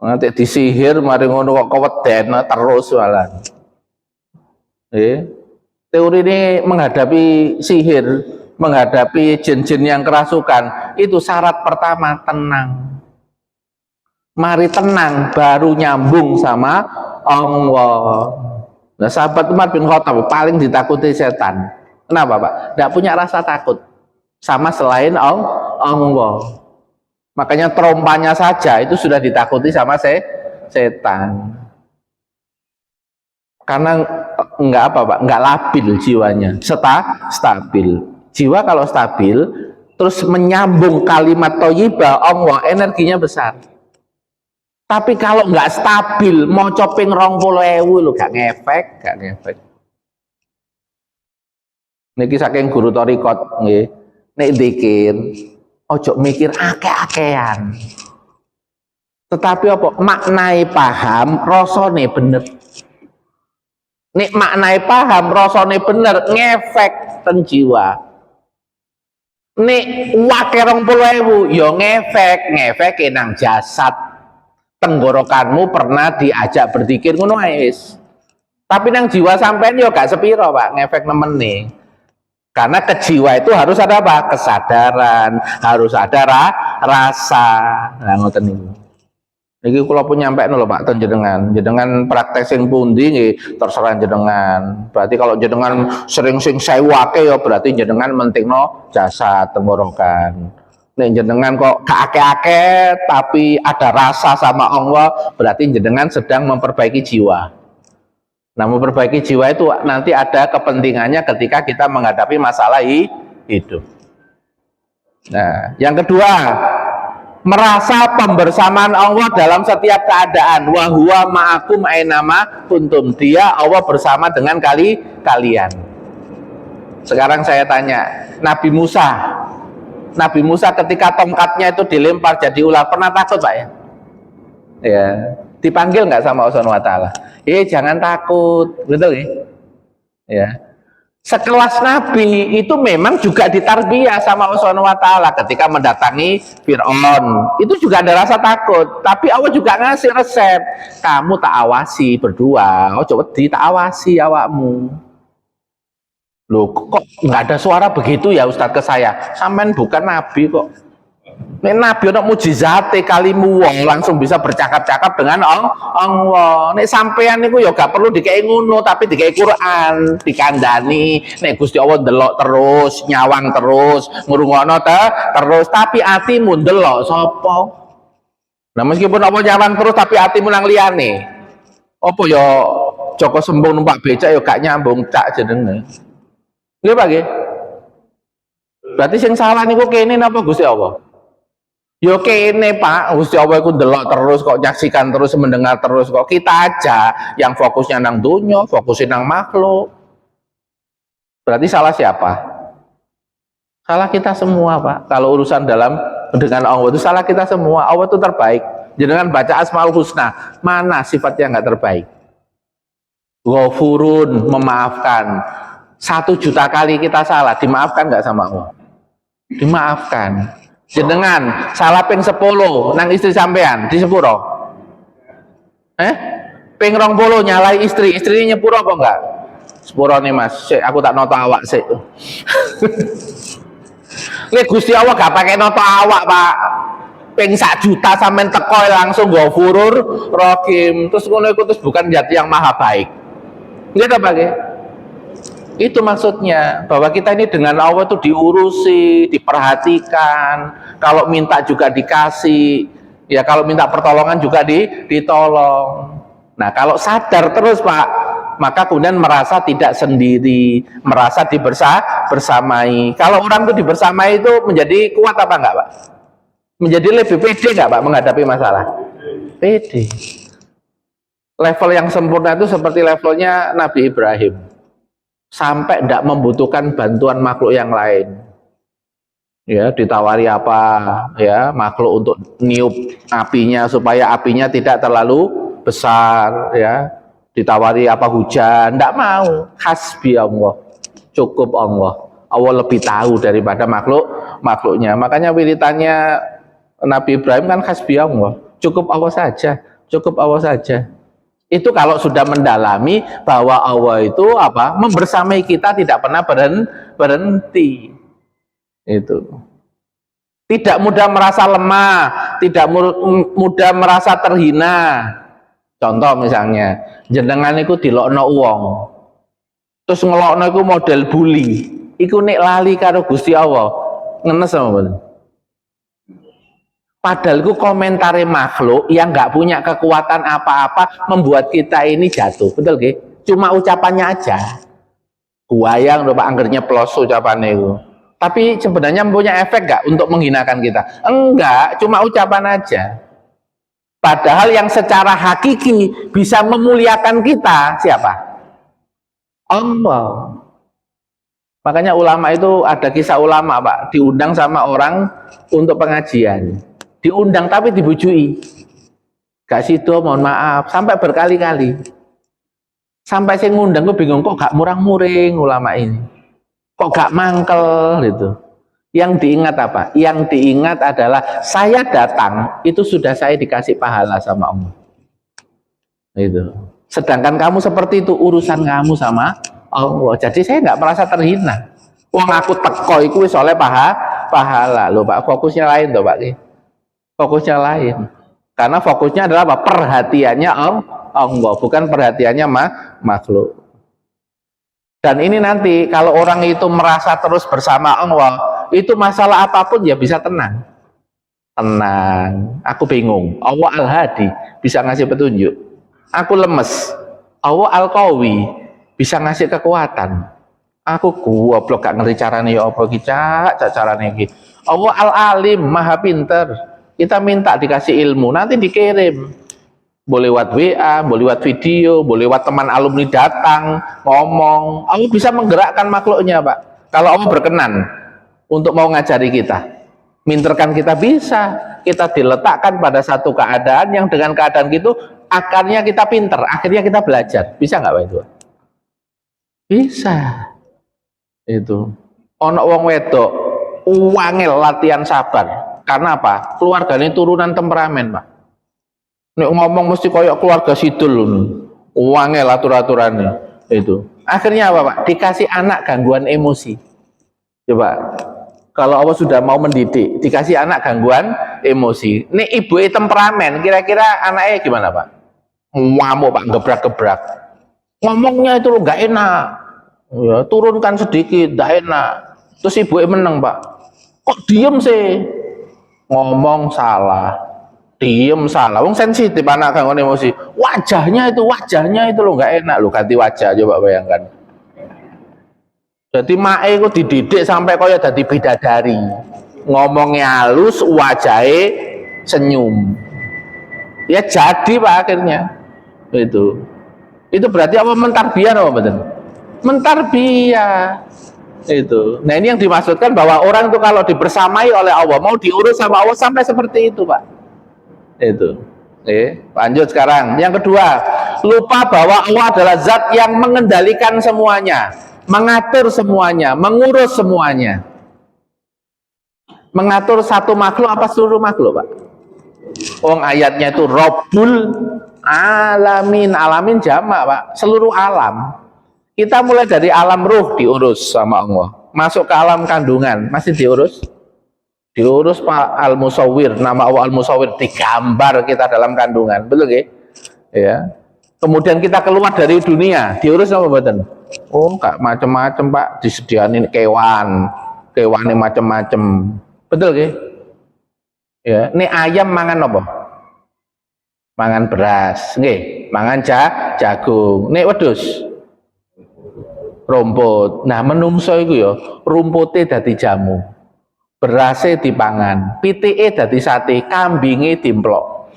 Nanti disihir mari ngono kok keweden terus malah. Teori ini menghadapi sihir, menghadapi jin-jin yang kerasukan, itu syarat pertama tenang. Mari tenang, baru nyambung sama Allah. Nah, sahabat Umar bin Khattab paling ditakuti setan. Kenapa Pak? Tidak punya rasa takut sama selain Allah. Makanya terompanya saja itu sudah ditakuti sama setan. Karena enggak apa Pak, enggak labil jiwanya, stabil. Jiwa kalau stabil, terus menyambung kalimat thayyibah Allah, energinya besar. Tapi kalau enggak stabil, mau coping 20.000 lo gak ngefek. Niki saking guru thariqat nggih. Nek dzikir ojo mikir akeh-akehan. Tetapi apa? Maknai paham, rasane bener. Nek maknai paham, rasane bener, ngefek ten jiwa. Nek wake 20.000 ya ngefek nang jasad. Tenggorokanmu pernah diajak berzikir ngono ae. Tapi nang jiwa sampean yo gak sepiro, Pak, ngefek nemene. Karena ke jiwa itu harus ada apa? Kesadaran, harus ada rasa. Nah, ngoten niku. Niki kula pun nyampe lho Pak ten jenengan praktek sing pundi nggih terserah jenengan. Berarti kalau jenengan sering sing sewake ya berarti jenengan mentingno jasad tenggorokan. Nek jenengan kok keake-ake tapi ada rasa sama Allah, berarti jenengan sedang memperbaiki jiwa. Nah, memperbaiki jiwa itu nanti ada kepentingannya ketika kita menghadapi masalah hidup. Nah, yang kedua, merasa pembersamaan Allah dalam setiap keadaan. Wa huwa ma'akum ainama kuntum. Dia Allah bersama dengan kalian. Sekarang saya tanya, Nabi Musa ketika tongkatnya itu dilempar jadi ular, pernah takut Pak ya? Ya, dipanggil nggak sama Allah Subhanahu wa taala? Jangan takut, betul ya? Ya. Sekelas Nabi itu memang juga ditarbiyah sama Allah Subhanahu wa taala ketika mendatangi Firaun. Itu juga ada rasa takut, tapi Allah juga ngasih resep. Kamu tak awasi berdua, coba tak awasi awakmu. Loh, kok nggak ada suara begitu ya Ustadz ke saya? Sampean bukan nabi kok. Nek nabi ono mujizate kalimu wong langsung bisa bercakap-cakap dengan Allah. Nek sampean niku ya gak perlu dikei ngono, tapi dikei Quran, dikandani. Nek Gusti Allah ndelok terus, nyawang terus, ngrungokno terus, tapi atimu ndelok sapa? Nah, meskipun Allah nyawang terus tapi atimu nang liyane. Apa ya Joko Sembung numpak becak ya gak nyambung cak jenenge. Nggih Pak nggih. Berarti sing salah niku kene napa Gusti Allah? Ya kene Pak, Gusti Allah iku ndelok terus kok, nyaksikan terus, mendengar terus kok. Kita aja yang fokusnya nang dunya, fokusnya nang makhluk. Berarti salah siapa? Salah kita semua Pak. Kalau urusan dengan Allah itu salah kita semua. Allah itu terbaik. Jangan baca Asmaul Husna, mana sifatnya nggak terbaik? Ghafurun, memaafkan. 1 juta kali kita salah, dimaafkan nggak sama Allah? Dimaafkan. Jenengan salah ping 10 nang istri sampean di sepuro. Ping 20 nyalai istri nyepuro apa enggak? Sepuro nih Mas, sik aku tak noto awak sik. Nek Gusti Allah gak pakai noto awak Pak. Ping 1 juta sampean teko langsung Ghafurur Rahim. Terus ngono iku terus bukan zat yang maha baik. Nggih ta Pak? Itu maksudnya, bahwa kita ini dengan Allah itu diurusi, diperhatikan, kalau minta juga dikasih, ya kalau minta pertolongan juga ditolong. Nah, kalau sadar terus Pak, maka kemudian merasa tidak sendiri, merasa bersamai. Kalau orang itu dibersamai itu menjadi kuat apa enggak Pak? Menjadi lebih pede enggak Pak menghadapi masalah? Pede. Level yang sempurna itu seperti levelnya Nabi Ibrahim. Sampai tidak membutuhkan bantuan makhluk yang lain. Ya, ditawari apa ya makhluk untuk niup apinya supaya apinya tidak terlalu besar ya. Ditawari apa hujan, tidak mau. Hasbi Allah. Cukup Allah. Allah lebih tahu daripada makhluknya. Makanya wiritannya Nabi Ibrahim kan hasbi Allah. Cukup Allah saja. Cukup Allah saja. Itu kalau sudah mendalami bahwa Allah itu apa? Membersamai kita tidak pernah berhenti. Itu. Tidak mudah merasa lemah, tidak mudah merasa terhina. Contoh misalnya, jenengan iku dilokno uang. Terus ngelokno iku model bully. Iku nek lali karo Gusti Allah. Ngenes sama betul. Padahal itu komentari makhluk yang nggak punya kekuatan apa-apa membuat kita ini jatuh, betul gak? Cuma ucapannya aja. Guayang lho Pak anggernya plus ucapannya itu. Tapi sebenarnya punya efek nggak untuk menghinakan kita? Enggak, cuma ucapan aja. Padahal yang secara hakiki bisa memuliakan kita siapa? Allah. Makanya ulama itu ada kisah ulama, Pak, diundang sama orang untuk pengajian. Diundang tapi dibujui. Gak sido, mohon maaf, sampai berkali-kali. Sampai saya ngundang, gue bingung, kok gak murang-muring ulama ini. Kok gak mangkel gitu. Yang diingat apa? Yang diingat adalah saya datang, itu sudah saya dikasih pahala sama Allah. Itu. Sedangkan kamu seperti itu, urusan kamu sama Allah. Jadi saya nggak merasa terhina. Wong aku teko iku wis oleh pahala. Loh Pak, fokusnya lain toh Pak. Fokusnya lain. Karena fokusnya adalah apa? Perhatiannya Allah, bukan perhatiannya makhluk. Dan ini nanti kalau orang itu merasa terus bersama Allah, itu masalah apapun ya bisa tenang. Tenang. Aku bingung. Allah Al-Hadi bisa ngasih petunjuk. Aku lemes. Allah Al-Qawi bisa ngasih kekuatan. Aku goblok gak ngerti caranya ya apa iki carane iki. Allah Al-Alim, Maha pinter. Kita minta dikasih ilmu, nanti dikirim. Boleh lewat WA, boleh lewat video, boleh lewat teman alumni datang, ngomong. Allah bisa menggerakkan makhluknya, Pak. Kalau Allah berkenan untuk mau ngajari kita. Minterkan kita bisa. Kita diletakkan pada satu keadaan yang dengan keadaan gitu akarnya kita pinter, akhirnya kita belajar. Bisa nggak Pak itu? Bisa. Itu. Ono wong wedok uangel latihan sabar. Karena apa? Keluarganya turunan temperamen, Pak. Nek ngomong mesti koyok keluarga sidul loh. Uangel atur-aturannya. Itu. Akhirnya apa, Pak? Dikasih anak gangguan emosi. Coba. Kalau Allah sudah mau mendidik, dikasih anak gangguan emosi. Nek ibu temperamen, kira-kira anaknya gimana, Pak? Ngamuk, Pak, gebrak-gebrak. Ngomongnya itu loh nggak enak. Ya, turunkan sedikit, nggak enak. Terus ibu menang, Pak. Kok diem sih? Ngomong salah, diem salah. Wong sensitif anak gangguan emosi. Wajahnya itu loh nggak enak. Lo ganti wajah, coba bayangkan. Jadi mae itu dididik sampai kaya dadi bidadari. Ngomongnya halus, wajahnya senyum. Ya jadi Pak akhirnya. Itu berarti apa mentarbiyah apa betul? Mentarbiyah. Itu. Nah, ini yang dimaksudkan bahwa orang itu kalau dibersamai oleh Allah, mau diurus sama Allah sampai seperti itu, Pak. Itu. Lanjut sekarang. Yang kedua, lupa bahwa Allah adalah zat yang mengendalikan semuanya, mengatur semuanya, mengurus semuanya. Mengatur satu makhluk apa seluruh makhluk, Pak? Ayatnya itu Rabbul Alamin. Alamin jamak, Pak. Seluruh alam. Kita mulai dari alam ruh diurus sama Allah. Masuk ke alam kandungan, masih diurus? Diurus Pak Al-Musawwir. Nama Allah Al-Musawwir, digambar kita dalam kandungan. Betul nggih? Ya. Kemudian kita keluar dari dunia, diurus apa mboten? Enggak macam-macam, Pak. Disediain kewane macam-macam. Betul nggih? Ya, ini ayam mangan apa? Mangan beras, nggih. Mangan jagung. Nek wedhus rumput. Nah, menungso iku ya, rumpute dadi jamu. Berase dipangan, pitike dadi sate, kambinge dimplok.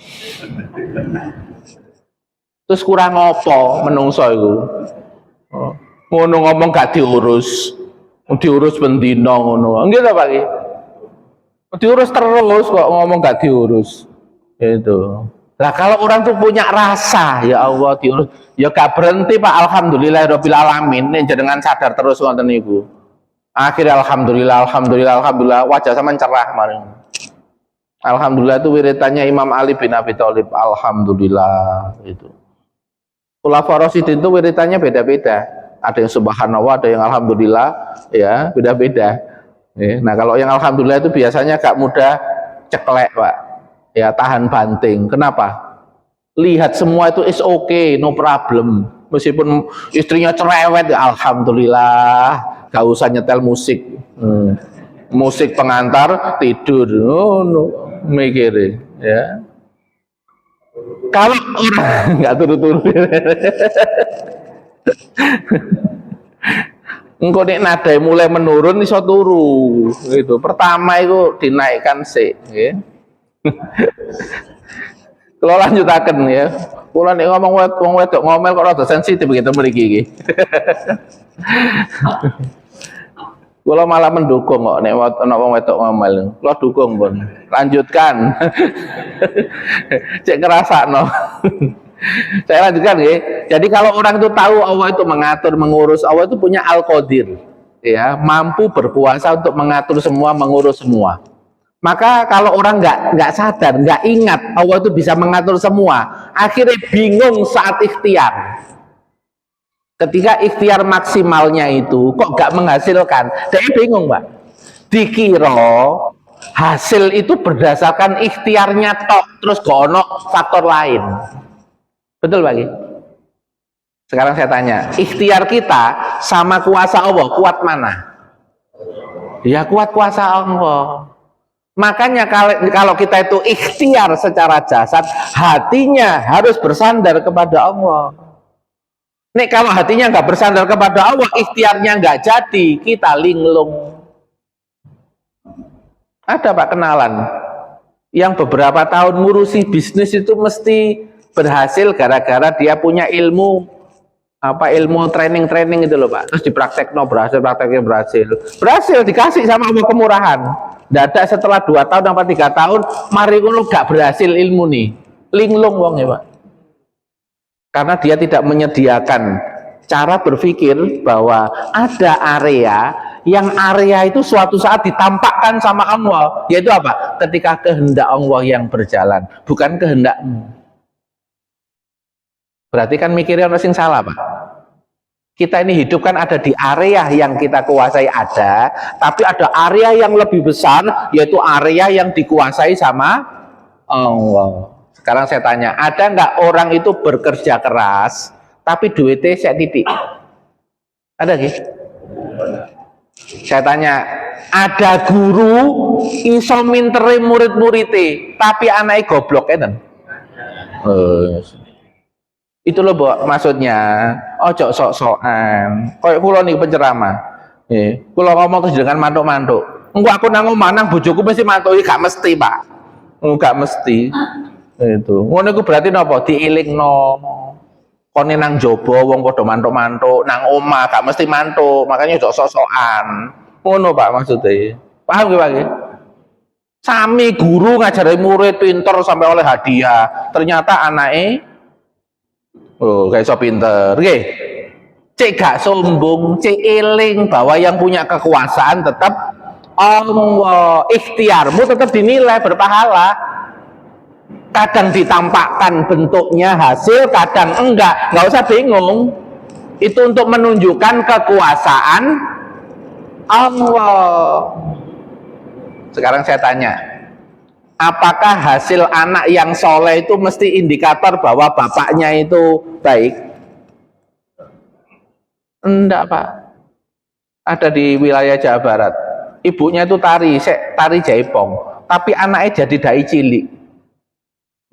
Terus kurang apa menungso iku? Ngono ngomong gak diurus. Diurus bendina ngono. Nggih ta, Pak iki? Diurus terus kok ngomong gak diurus. Itu. Lah kalau orang tuh punya rasa, ya Allah diurus, ya gak berhenti Pak. Alhamdulillahirabbil alamin. Nek jenengan sadar terus ngoten niku. Akhirnya alhamdulillah wajah sama cerah kemarin. Alhamdulillah itu wiritannya Imam Ali bin Abi Thalib. Alhamdulillah itu. Khulafaur Rasyidin itu wiritannya beda-beda. Ada yang subhanallah, ada yang alhamdulillah, ya beda-beda. Nah kalau yang alhamdulillah itu biasanya gak mudah ceklek, Pak. Ya tahan banting. Kenapa? Lihat semua itu is okay, no problem. Meskipun istrinya cerewet, ya alhamdulillah, gak usah nyetel musik. Musik pengantar tidur. Mikirin, ya. Kalau orang nggak turun-turun, engkau nek nadai mulai menurun iso turu. Gitu. Pertama itu dinaikkan sih. Ya. Kalau lanjutakan ya, kalau nih ngomong wedok ngomel kok rada sensitif begitu mriki iki. Kula malah mendukung kok nek ana wong wedok ngomel. Kula dukung pun. Lanjutkan. Cek ngrasakno. Saya lanjutkan ya. Jadi kalau orang itu tahu Allah itu mengatur, mengurus, Allah itu punya Al-Qadir, ya, mampu berkuasa untuk mengatur semua, mengurus semua. Maka kalau orang nggak sadar, nggak ingat Allah itu bisa mengatur semua, akhirnya bingung saat ikhtiar. Ketika ikhtiar maksimalnya itu kok nggak menghasilkan, dia bingung, Pak. Dikira hasil itu berdasarkan ikhtiarnya tok, terus gak ono faktor lain. Betul, Pak? Sekarang saya tanya, ikhtiar kita sama kuasa Allah kuat mana? Ya kuat kuasa Allah. Makanya kalau kita itu ikhtiar secara jasad, hatinya harus bersandar kepada Allah. Nek kalau hatinya nggak bersandar kepada Allah, ikhtiarnya nggak jadi, kita linglung. Ada Pak kenalan yang beberapa tahun ngurusi bisnis itu mesti berhasil gara-gara dia punya ilmu training itu loh Pak. Terus dipraktekno berhasil dikasih sama Allah kemurahan. Dadak setelah 2 tahun atau 3 tahun, mari ngono gak berhasil ilmu nih, linglung wong ya Pak. Karena dia tidak menyediakan cara berpikir bahwa ada area itu suatu saat ditampakkan sama Allah, yaitu apa? Ketika kehendak Allah yang berjalan, bukan kehendakmu. Berarti kan mikirnya orang sing salah Pak. Kita ini hidup kan ada di area yang kita kuasai ada, tapi ada area yang lebih besar, yaitu area yang dikuasai sama Allah. Sekarang saya tanya, ada nggak orang itu bekerja keras, tapi duitnya saya titik? Ada nggak? Saya tanya, ada guru iso mintere murid-muridnya, tapi anaknya goblok kan? Itu loh Mbok, maksudnya ojo sok-sokan. Kayak kula nih penceramah. Kula ngomong terus dengan mantuk-mantuk. Engko aku nang omah nang bojoku mesti mantuki, gak mesti, Pak. Gak mesti. Itu. Ngono iku berarti napa? Diilingno. Kone nang jaba wong padha mantuk-mantuk, nang omah gak mesti mantuk. Makanya ojo sok-sokan. Ngono Pak maksudnya. Paham nggih Pak? Sami guru ngajari murid pinter sampai oleh hadiah. Ternyata anaknya kayak so pinter, oke? Cek gak sombong, cek eling bahwa yang punya kekuasaan tetap Allah. Ikhtiarmu tetap dinilai berpahala. Kadang ditampakkan bentuknya hasil, kadang enggak. Nggak usah bingung. Itu untuk menunjukkan kekuasaan Allah. Sekarang saya tanya, apakah hasil anak yang soleh itu mesti indikator bahwa bapaknya itu baik? Enggak Pak. Ada di wilayah Jawa Barat, ibunya itu tari jaipong, tapi anaknya jadi dai cilik.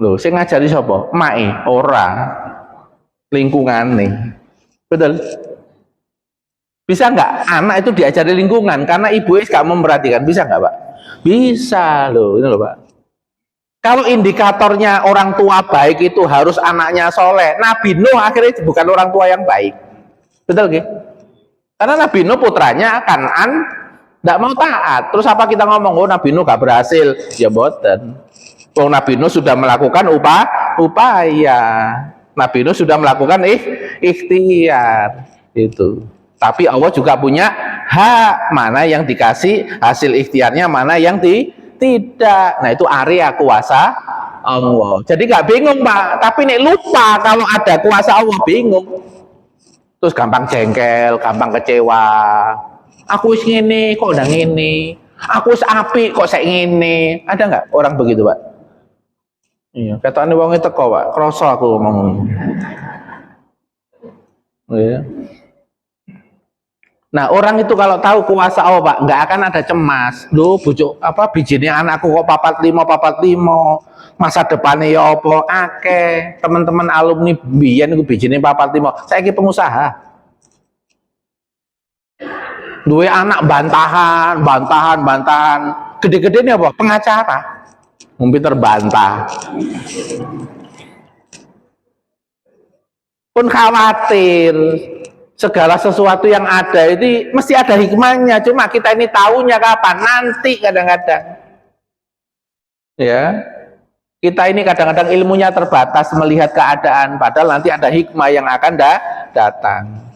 Loh, sing ngajari sapa? Mae, ora. Lingkungan nih. Betul? Bisa nggak anak itu diajari lingkungan karena ibu gak memperhatikan? Bisa nggak Pak? Bisa loh, ini loh Pak. Kalau indikatornya orang tua baik itu harus anaknya soleh, Nabi Nuh akhirnya bukan orang tua yang baik. Betul gak? Karena Nabi Nuh putranya Kan'an tidak mau taat. Terus apa kita ngomong, oh Nabi Nuh gak berhasil? Ya boten. Oh Nabi Nuh sudah melakukan upaya. Nabi Nuh sudah melakukan ikhtiar. Itu. Tapi Allah juga punya hak, mana yang dikasih hasil ikhtiarnya, mana yang tidak. Nah itu area kuasa Allah. Jadi nggak bingung Pak, tapi nek lupa kalau ada kuasa Allah bingung. Terus gampang jengkel, gampang kecewa. Aku wis ngene kok udah ngene. Aku wis apik kok sek ngene. Ada nggak orang begitu Pak? Iya, katanya wong teko Pak, krasa aku ngomong. Iya. Nah orang itu kalau tahu kuasa Allah Pak, nggak akan ada cemas. Loh bujuk apa bijinya anakku kok papat limo, masa depannya ya apa akeh. Teman-teman alumni biyen iku bijine papat limo, saiki pengusaha. Duwe anak bantahan. Gede-gede ini apa? Pengacara. Mungkin terbantah. Pun khawatir. Segala sesuatu yang ada itu mesti ada hikmahnya, cuma kita ini tahunya kapan? Nanti kadang-kadang. Ya, kita ini kadang-kadang ilmunya terbatas melihat keadaan, padahal nanti ada hikmah yang akan datang.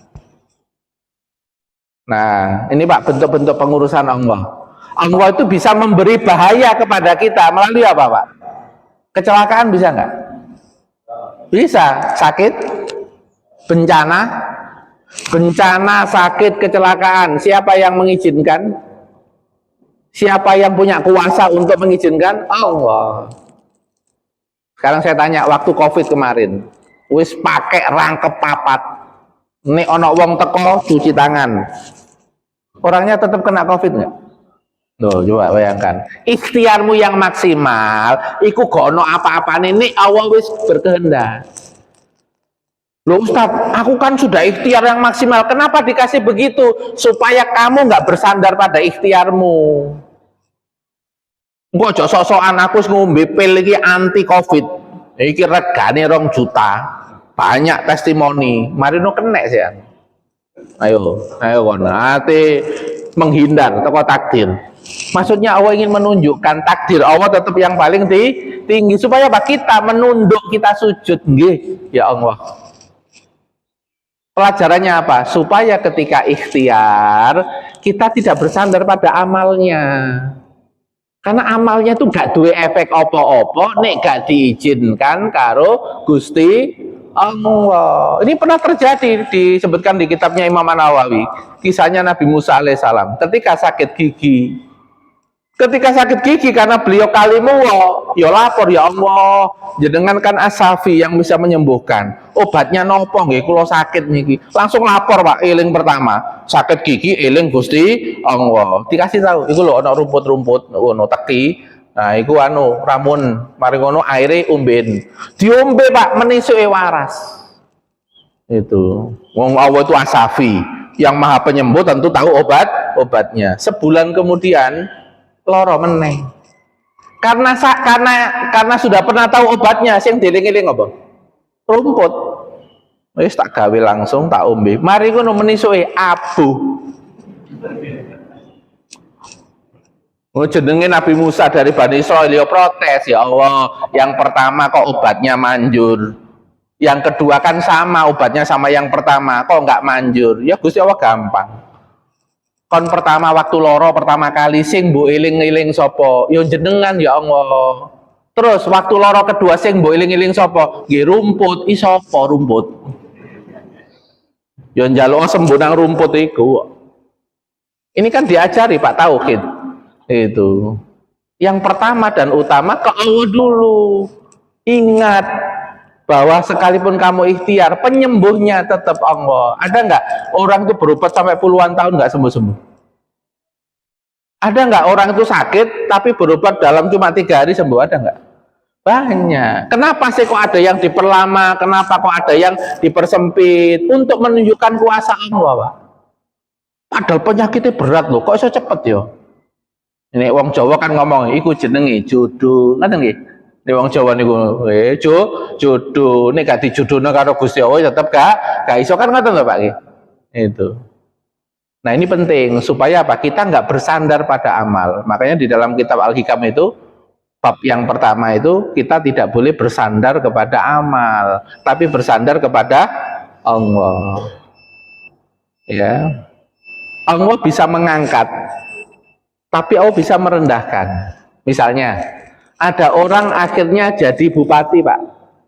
Nah, ini Pak bentuk-bentuk pengurusan Allah. Allah itu bisa memberi bahaya kepada kita melalui apa Pak? Kecelakaan bisa nggak? Bisa. Sakit, bencana, sakit, kecelakaan. Siapa yang mengizinkan? Siapa yang punya kuasa untuk mengizinkan? Allah. Sekarang saya tanya, waktu COVID kemarin, wis pakai rangkep papat, nek ono wong teko cuci tangan, orangnya tetap kena COVID nggak? Loh, coba bayangkan, ikhtiarmu yang maksimal, iku gak ono apa-apa nih, Allah wis berkehendak. Loh Ustaz, aku kan sudah ikhtiar yang maksimal, kenapa dikasih begitu? Supaya kamu nggak bersandar pada ikhtiarmu. Kok aja sok-sokan aku ngombe pil iki anti covid, iki regane 2 juta, banyak testimoni, mari no kena sih. Ayo kon ate menghindar teko takdir. Maksudnya Allah ingin menunjukkan takdir Allah tetap yang paling tinggi supaya kita menunduk, kita sujud nggih ya Allah. Pelajarannya apa? Supaya ketika ikhtiar kita tidak bersandar pada amalnya. Karena amalnya itu gak duwe efek opo-opo nek gak diizinkan karo Gusti Allah. Ini pernah terjadi, disebutkan di kitabnya Imam An-Nawawi, kisahnya Nabi Musa alaihissalam ketika sakit gigi. Ketika sakit gigi karena beliau kalimullah, ya lapor ya Allah, jenengan kan As-Safi yang bisa menyembuhkan. Obatnya nopo nggih kula sakit niki. Langsung lapor Pak, eling pertama. Sakit gigi eling Gusti Allah. Dikasih tahu, iku lho ana rumput-rumput ngono teki. Nah, iku ramun mari ngono aire umben. Diombe Pak menisuke waras. Itu. Wong Allah itu As-Safi, yang Maha Penyembuh tentu tahu obatnya. Sebulan kemudian loro meneh. Karena sudah pernah tahu obatnya, sing dieling-eling apa? Rumput. Wis tak gawe langsung tak ombe. Mari ngono menisuke abu. Oh, jenenge Nabi Musa dari Bani Israil ya protes, ya Allah, yang pertama kok obatnya manjur. Yang kedua kan sama obatnya sama yang pertama, kok enggak manjur? Ya Gusti Allah gampang. Kon pertama waktu loro pertama kali sing mbok eling-eling sapa? Ya jenengan ya Allah. Terus waktu loro kedua sing mbok eling-eling sapa? Nggih rumput. I sapa rumput? Ya njaluk sembuh nang rumput iku. Ini kan diajari Pak tauhid. Itu. Yang pertama dan utama ke Allah dulu. Ingat bahwa sekalipun kamu ikhtiar, penyembuhnya tetap Allah. Ada nggak orang itu berobat sampai puluhan tahun nggak sembuh-sembuh? Ada nggak orang itu sakit tapi berobat dalam cuma 3 hari sembuh? Ada nggak? Banyak. Kenapa sih kok ada yang diperlama? Kenapa kok ada yang dipersempit? Untuk menunjukkan kuasa Allah, Pak. Padahal penyakitnya berat loh, kok iso cepet ya? Ini wong Jawa kan ngomong, iku jenenge jodoh, ngerti nggih? Nek wong Jawa niku jodoh, nek gak dijodohno karo Gusti Allah tetep gak iso kan ngoten lho Pak nggih. Itu. Nah, ini penting supaya apa? Kita nggak bersandar pada amal. Makanya di dalam kitab Al-Hikam itu bab yang pertama itu kita tidak boleh bersandar kepada amal, tapi bersandar kepada Allah. Ya. Allah bisa mengangkat, tapi Allah bisa merendahkan. Misalnya ada orang akhirnya jadi bupati Pak,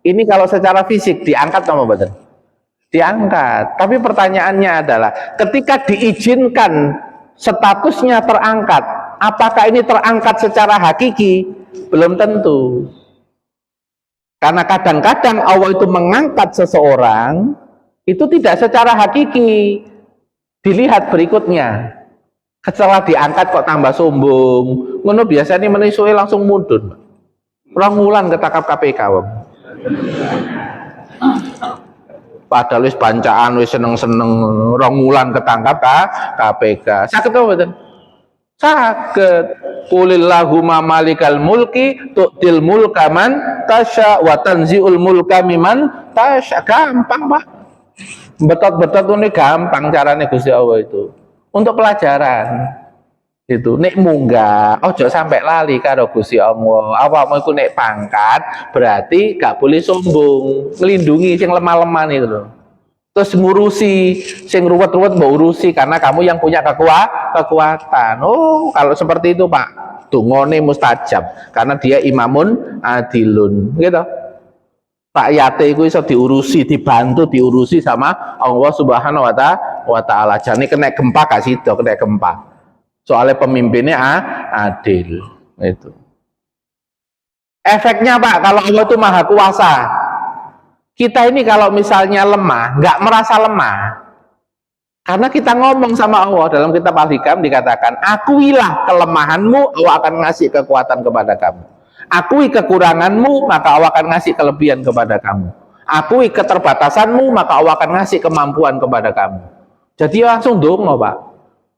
ini kalau secara fisik diangkat sama betul? Diangkat, tapi pertanyaannya adalah ketika diizinkan statusnya terangkat, apakah ini terangkat secara hakiki? Belum tentu, karena kadang-kadang Allah itu mengangkat seseorang itu tidak secara hakiki. Dilihat berikutnya, setelah diangkat kok tambah sombong, ngono biasanya menisui langsung mudun. Orang wulan ketangkap KPK, wong. Padahal wis bancaan, wis seneng-seneng, orang wulan ketangkap KPK. Sakit apa betul? Sakit. Qulillahumma malikal mulki tu'til mulka man tasya wa tanzi'ul mulka miman tasya. Gampang Pak. Betot-betot ini gampang caranya Gusti Allah itu. Untuk pelajaran. Itu nek munggah, ojo sampai lali karo Gusti Allah. Awakmu iku nek pangkat, berarti gak boleh sombong, ngelindungi sing lemah-lemah itu loh. Terus ngurusi sing ruwet-ruwet mbok urusi karena kamu yang punya kekuatan. Oh, kalau seperti itu Pak, dungone mustajab karena dia imamun adilun, gitu. Rakyate iku iso diurusi, dibantu diurusi sama Allah Subhanahu wa taala. Jane kena gempa gak sida, kena gempa. Soalnya pemimpinnya adil. Itu. Efeknya Pak, kalau Allah itu maha kuasa. Kita ini kalau misalnya lemah, nggak merasa lemah. Karena kita ngomong sama Allah dalam kitab Al-Hikam dikatakan, akuilah kelemahanmu, Allah akan ngasih kekuatan kepada kamu. Akui kekuranganmu, maka Allah akan ngasih kelebihan kepada kamu. Akui keterbatasanmu, maka Allah akan ngasih kemampuan kepada kamu. Jadi langsung dongo Pak.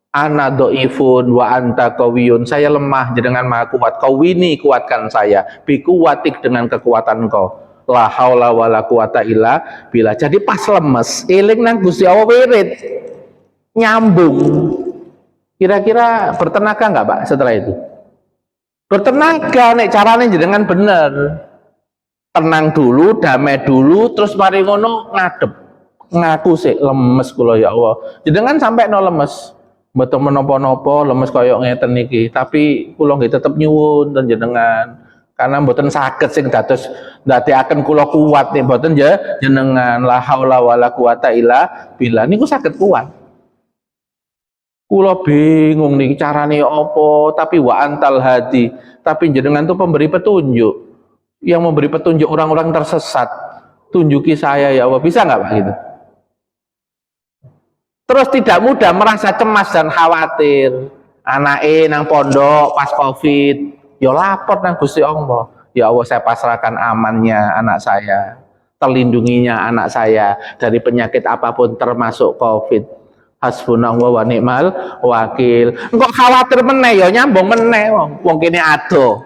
Ana do'ifun wa anta qawiyun. Saya lemah, jenengan maha kuat. Qawini, kuatkan saya. Bikuwatik dengan kekuatan kau. La haula wala quwata illa billah. Jadi pas lemes, eling nang Gusti Allah wirid. Nyambung. Kira-kira bertenaga enggak, Pak, setelah itu? Bertenaga nek carane jenengan bener. Tenang dulu, damai dulu, terus mari ngono ngadep. Ngaku sih lemes kula ya Allah. Jenengan sampai no lemes. Mboten menapa-napa lemes kaya ngeten niki, tapi kula nggih tetep nyuwun ten jenengan. Karena mboten saged sing dados ndadekaken kula kuat nih mboten ya jenengan la haula wala quwata illa billah niku saged kuat. Kula bingung nih carane apa, tapi wa antal hadi, tapi jenengan tuh pemberi petunjuk. Yang memberi petunjuk orang-orang tersesat. Tunjuki saya ya Allah, bisa nggak Pak gitu? Terus tidak mudah merasa cemas dan khawatir. Anake nang pondok pas Covid ya lapor nang Gusti Allah. Ya Allah, saya pasrahkan amannya anak saya, terlindunginya anak saya dari penyakit apapun termasuk Covid. Hasbunallah wa ni'mal wakil. Engkok khawatir meneh ya nyambung meneh wong kene ado.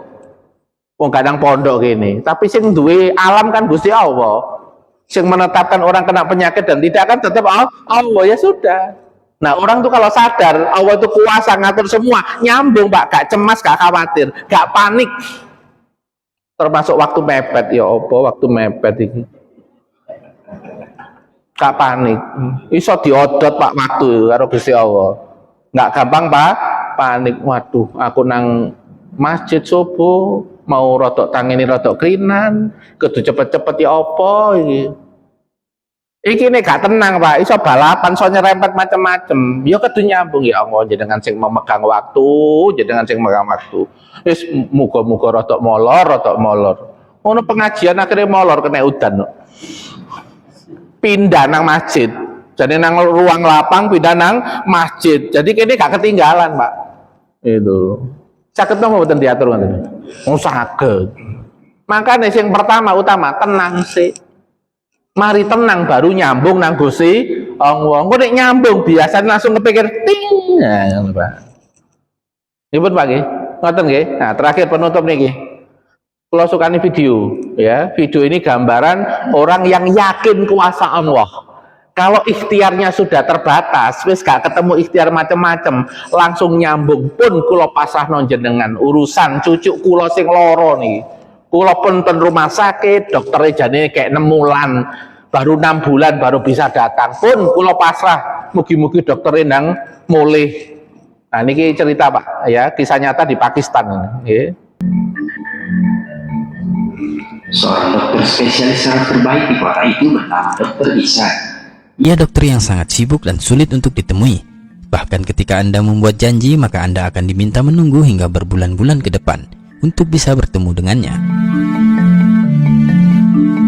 Wong kadang pondok kene, tapi sing duwe alam kan Gusti Allah. Sing menetapkan orang kena penyakit dan tidak kan tetap Allah, ya sudah. Nah orang tuh kalau sadar Allah itu kuasa ngatur semua, nyambung Pak, gak cemas, gak khawatir, gak panik. Termasuk waktu mepet ya opo, waktu mepet ini gak panik, iso diodot Pak waktu karo Gusti Allah, gak gampang Pak panik. Waduh, aku nang masjid subuh mau rodok tangini rodok krinan, kudu cepet-cepet ya opo iki nih gak tenang Pak, iso balapan, iso nyerempet macam-macam. Ya kudu nyambung ya Allah, jenengan sing memegang waktu, jenengan sing memegang waktu. Wis muga-muga rodok molor. Ono pengajian akhirnya molor kena udan. Pindah nang masjid. Jadi nang ruang lapang pindah nang masjid. Jadi kene gak ketinggalan, Pak. Itu. Saged napa mboten diatur ngoten? Oh saged. Makanya yang pertama utama tenang sih. Mari tenang baru nyambung nang Gusti Allah. Engko nek nyambung biasanya langsung kepikir ting. Nah, ngono Pak. Nipun Pak nggih. Ngoten nggih. Nah, terakhir penutup niki. Kula sukani video ya. Video ini gambaran orang yang yakin kuasa Allah. Kalau ikhtiarnya sudah terbatas, wis gak ketemu ikhtiar macam-macam, langsung nyambung pun kula pasrahno jenengan urusan cucu kula sing loro nih. Kula pun ten rumah sakit, dokternya jane kayak 6 bulan, baru 6 bulan baru bisa datang. Pun kula pasrah, mugi-mugi dokternya nang mulih. Nah niki cerita Pak, ya kisah nyata di Pakistan. Ya. Seorang dokter spesialis saraf terbaik di kota itu bernama Dr. Ihsan. Ia dokter yang sangat sibuk dan sulit untuk ditemui. Bahkan ketika Anda membuat janji, maka Anda akan diminta menunggu hingga berbulan-bulan ke depan untuk bisa bertemu dengannya.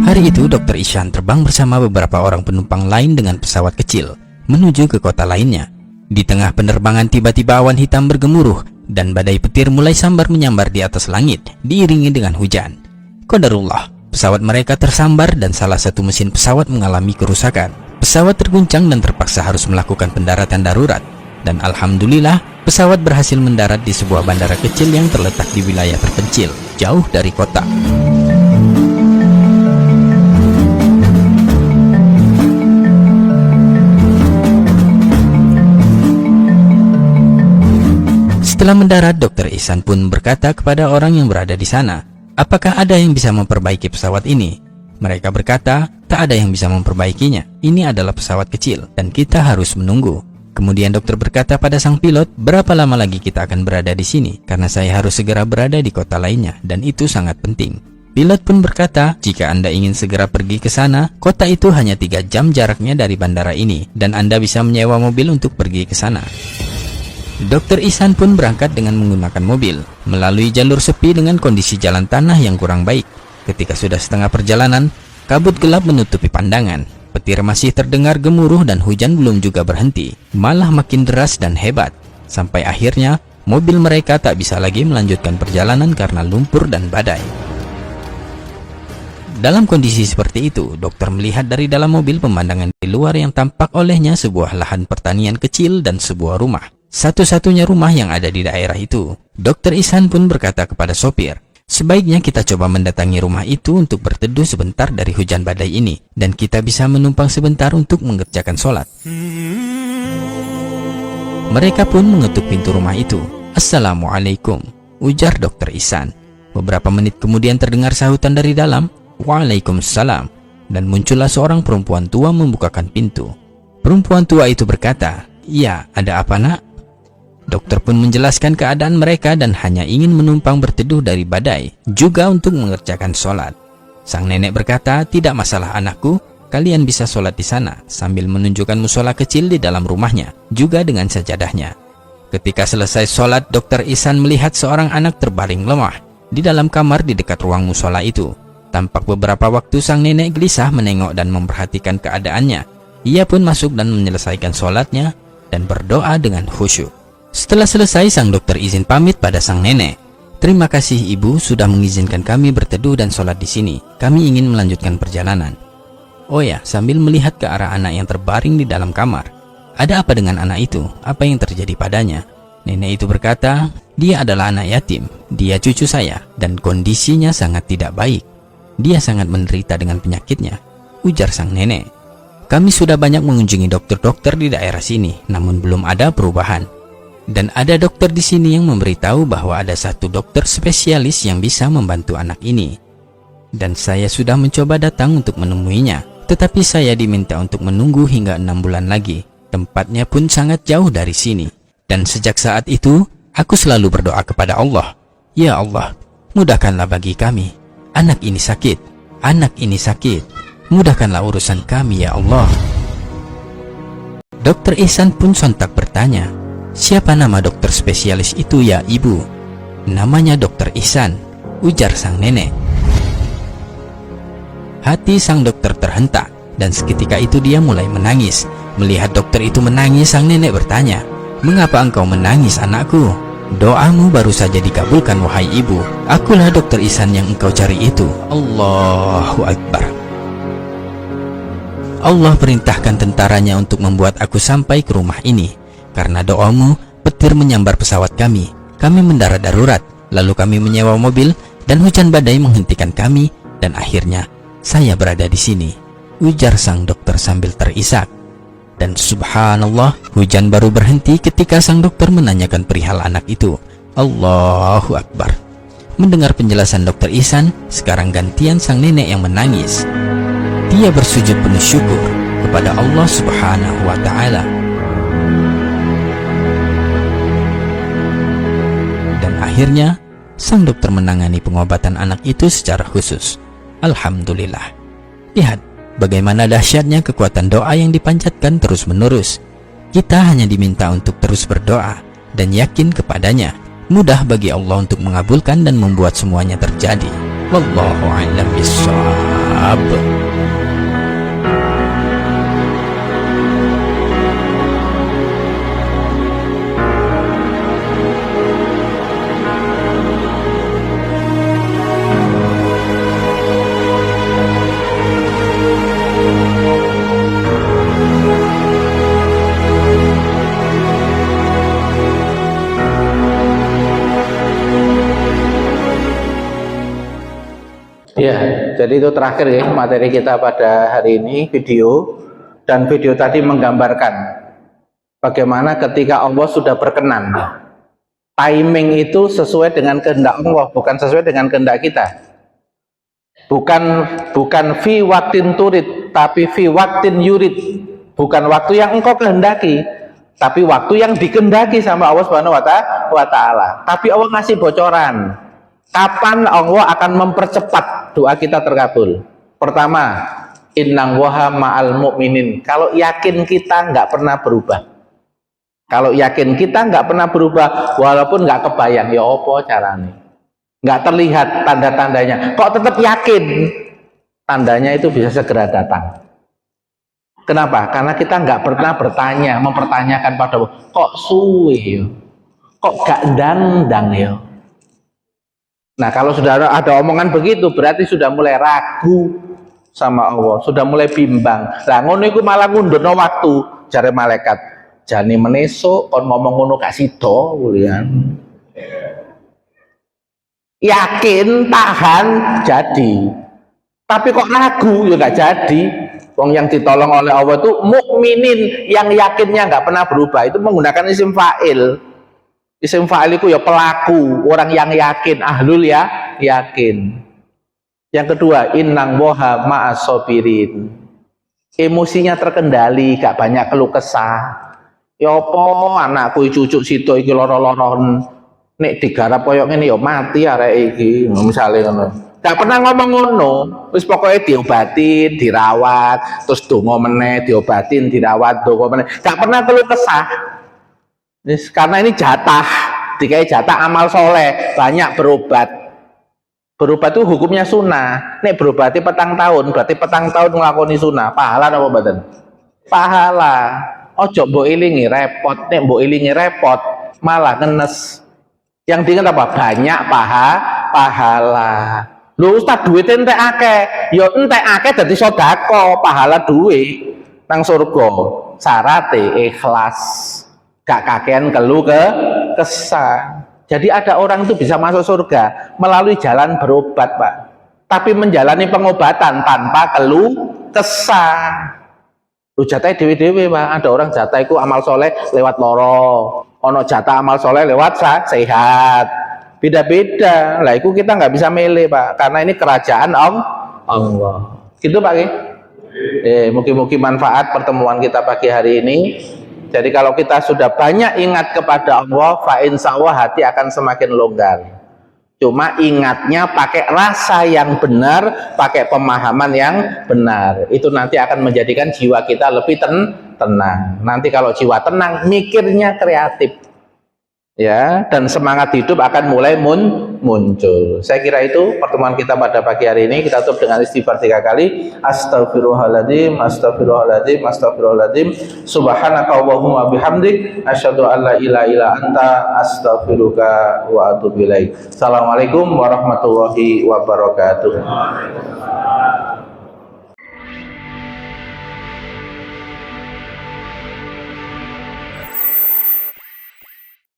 Hari itu Dr. Ihsan terbang bersama beberapa orang penumpang lain dengan pesawat kecil menuju ke kota lainnya. Di tengah penerbangan tiba-tiba awan hitam bergemuruh dan badai petir mulai sambar menyambar di atas langit diiringi dengan hujan. Qadarullah, pesawat mereka tersambar dan salah satu mesin pesawat mengalami kerusakan. Pesawat terguncang dan terpaksa harus melakukan pendaratan darurat. Dan alhamdulillah, pesawat berhasil mendarat di sebuah bandara kecil yang terletak di wilayah terpencil, jauh dari kota. Setelah mendarat, Dr. Ihsan pun berkata kepada orang yang berada di sana, apakah ada yang bisa memperbaiki pesawat ini? Mereka berkata, tak ada yang bisa memperbaikinya. Ini adalah pesawat kecil dan kita harus menunggu. Kemudian dokter berkata pada sang pilot, berapa lama lagi kita akan berada di sini? Karena saya harus segera berada di kota lainnya dan itu sangat penting. Pilot pun berkata, jika Anda ingin segera pergi ke sana, kota itu hanya 3 jam jaraknya dari bandara ini dan Anda bisa menyewa mobil untuk pergi ke sana. Dr. Ihsan pun berangkat dengan menggunakan mobil, melalui jalur sepi dengan kondisi jalan tanah yang kurang baik. Ketika sudah setengah perjalanan, kabut gelap menutupi pandangan. Petir masih terdengar gemuruh dan hujan belum juga berhenti, malah makin deras dan hebat. Sampai akhirnya, mobil mereka tak bisa lagi melanjutkan perjalanan karena lumpur dan badai. Dalam kondisi seperti itu, dokter melihat dari dalam mobil pemandangan di luar yang tampak olehnya sebuah lahan pertanian kecil dan sebuah rumah. Satu-satunya rumah yang ada di daerah itu. Dr. Ihsan pun berkata kepada sopir, sebaiknya kita coba mendatangi rumah itu untuk berteduh sebentar dari hujan badai ini, dan kita bisa menumpang sebentar untuk mengerjakan sholat. Mereka pun mengetuk pintu rumah itu. Assalamualaikum, ujar Dr. Ihsan. Beberapa menit kemudian terdengar sahutan dari dalam, Waalaikumsalam, dan muncullah seorang perempuan tua membukakan pintu. Perempuan tua itu berkata, ya, ada apa nak? Dokter pun menjelaskan keadaan mereka dan hanya ingin menumpang berteduh dari badai, juga untuk mengerjakan sholat. Sang nenek berkata, tidak masalah anakku, kalian bisa sholat di sana, sambil menunjukkan musola kecil di dalam rumahnya, juga dengan sajadahnya. Ketika selesai sholat, Dr. Ihsan melihat seorang anak terbaring lemah di dalam kamar di dekat ruang musola itu. Tampak beberapa waktu sang nenek gelisah menengok dan memperhatikan keadaannya. Ia pun masuk dan menyelesaikan sholatnya dan berdoa dengan khusyuk. Setelah selesai, sang dokter izin pamit pada sang nenek. Terima kasih ibu sudah mengizinkan kami berteduh dan sholat di sini. Kami ingin melanjutkan perjalanan. Oh ya, sambil melihat ke arah anak yang terbaring di dalam kamar. Ada apa dengan anak itu? Apa yang terjadi padanya? Nenek itu berkata, dia adalah anak yatim. Dia cucu saya dan kondisinya sangat tidak baik. Dia sangat menderita dengan penyakitnya, ujar sang nenek. Kami sudah banyak mengunjungi dokter-dokter di daerah sini, namun belum ada perubahan. Dan ada dokter di sini yang memberitahu bahwa ada satu dokter spesialis yang bisa membantu anak ini. Dan saya sudah mencoba datang untuk menemuinya, tetapi saya diminta untuk menunggu hingga 6 bulan lagi. Tempatnya pun sangat jauh dari sini. Dan sejak saat itu, aku selalu berdoa kepada Allah. Ya Allah, mudahkanlah bagi kami. Anak ini sakit, anak ini sakit. Mudahkanlah urusan kami ya Allah. Dr. Ihsan pun sontak bertanya, siapa nama dokter spesialis itu ya ibu? Namanya Dr. Ihsan, ujar sang nenek. Hati sang dokter terhentak dan seketika itu dia mulai menangis. Melihat dokter itu menangis, sang nenek bertanya, mengapa engkau menangis anakku? Doamu baru saja dikabulkan wahai ibu. Akulah Dr. Ihsan yang engkau cari itu. Allahu Akbar. Allah perintahkan tentaranya untuk membuat aku sampai ke rumah ini. Karena doamu, petir menyambar pesawat kami. Kami mendarat darurat, lalu kami menyewa mobil dan hujan badai menghentikan kami dan akhirnya saya berada di sini, ujar sang dokter sambil terisak. Dan subhanallah, hujan baru berhenti ketika sang dokter menanyakan perihal anak itu. Allahu Akbar. Mendengar penjelasan Dr. Ihsan, sekarang gantian sang nenek yang menangis. Dia bersujud penuh syukur kepada Allah Subhanahu wa Ta'ala. Dan akhirnya, sang dokter menangani pengobatan anak itu secara khusus. Alhamdulillah. Lihat bagaimana dahsyatnya kekuatan doa yang dipanjatkan terus-menerus. Kita hanya diminta untuk terus berdoa dan yakin kepadanya. Mudah bagi Allah untuk mengabulkan dan membuat semuanya terjadi. Wallahu a'lam bishawab. Ya, jadi itu terakhir ya materi kita pada hari ini, video. Dan video tadi menggambarkan bagaimana ketika Allah sudah berkenan Timing itu sesuai dengan kehendak Allah, bukan sesuai dengan kehendak kita. Bukan fi waktin turid, tapi fi waktin yurid. Bukan waktu yang engkau kehendaki, tapi waktu yang dikehendaki sama Allah Subhanahu wa taala. Tapi Allah ngasih bocoran. Kapan Allah akan mempercepat doa kita terkabul? Pertama, innang waha ma'al mu'minin. Kalau yakin kita nggak pernah berubah. Kalau yakin kita nggak pernah berubah, walaupun nggak kebayang, ya apa caranya? Nggak terlihat tanda-tandanya. Kok tetap yakin? Tandanya itu bisa segera datang. Kenapa? Karena kita nggak pernah mempertanyakan pada Allah, kok suwe ya? Kok gak dandang ya? Nah, kalau sudah ada omongan begitu, berarti sudah mulai ragu sama Allah, sudah mulai bimbang. Lah ngono iku malah ngundurno waktu, jare malaikat. Jani menesuk kon ngomong ngono gak sida kulian. Yakin, tahan, jadi. Tapi kok ragu ya gak jadi. Wong yang ditolong oleh Allah itu mukminin, yang yakinnya nggak pernah berubah. Itu menggunakan isim fa'il. Isim fa'il itu ya pelaku, orang yang yakin, ahlul ya yakin. Yang kedua, innang woha ma'as sobirin. Emosinya terkendali, gak banyak keluh kesah. Ya apa anakku cucuk situ iki loro-loron, nek digarap koyo ngene ya mati arek iki, misale ngono. Gak pernah ngomong ngono, wis pokoknya diobatin, dirawat, terus donga meneh, diobatin, dirawat, donga meneh. Gak pernah keluh kesah. Karena ini jatah, dikai jatah amal soleh, banyak berobat. Berobat itu hukumnya sunnah. Nek berobati petang tahun, berarti petang tahun nglakoni sunnah. Pahala apa mboten? Pahala. Ojo mbok ilingi repot, nek mbok ilingi repot malah ngenes. Yang diingat apa? Banyak pahala. Lho Ustaz duit entek akeh. Ya entek akeh dadi sedekah, pahala duit nang surga. Syarate ikhlas. Gak kakean keluh kesah. Jadi ada orang itu bisa masuk surga melalui jalan berobat, Pak. Tapi menjalani pengobatan tanpa keluh kesah. Lu jatah dewe-dewe, Pak. Ada orang jatah itu amal soleh lewat loro, ono jatah amal soleh lewat sehat. Beda-beda. Lah itu kita nggak bisa milih, Pak. Karena ini kerajaan Allah. Gitu, Pak. Mungkin manfaat pertemuan kita pagi hari ini. Jadi kalau kita sudah banyak ingat kepada Allah, fa insya Allah hati akan semakin longgar. Cuma ingatnya pakai rasa yang benar, pakai pemahaman yang benar. Itu nanti akan menjadikan jiwa kita lebih tenang. Nanti kalau jiwa tenang, mikirnya kreatif. Ya, dan semangat hidup akan mulai muncul. Saya kira itu pertemuan kita pada pagi hari ini. Kita tutup dengan istighfar 3 kali. Astagfirullahaladzim, astagfirullahaladzim, astagfirullahaladzim. Subhanaka Allahumma bihamdik, asyhadu an la ilaha illa anta, astaghfiruka wa atubu ilaik. Assalamualaikum warahmatullahi wabarakatuh.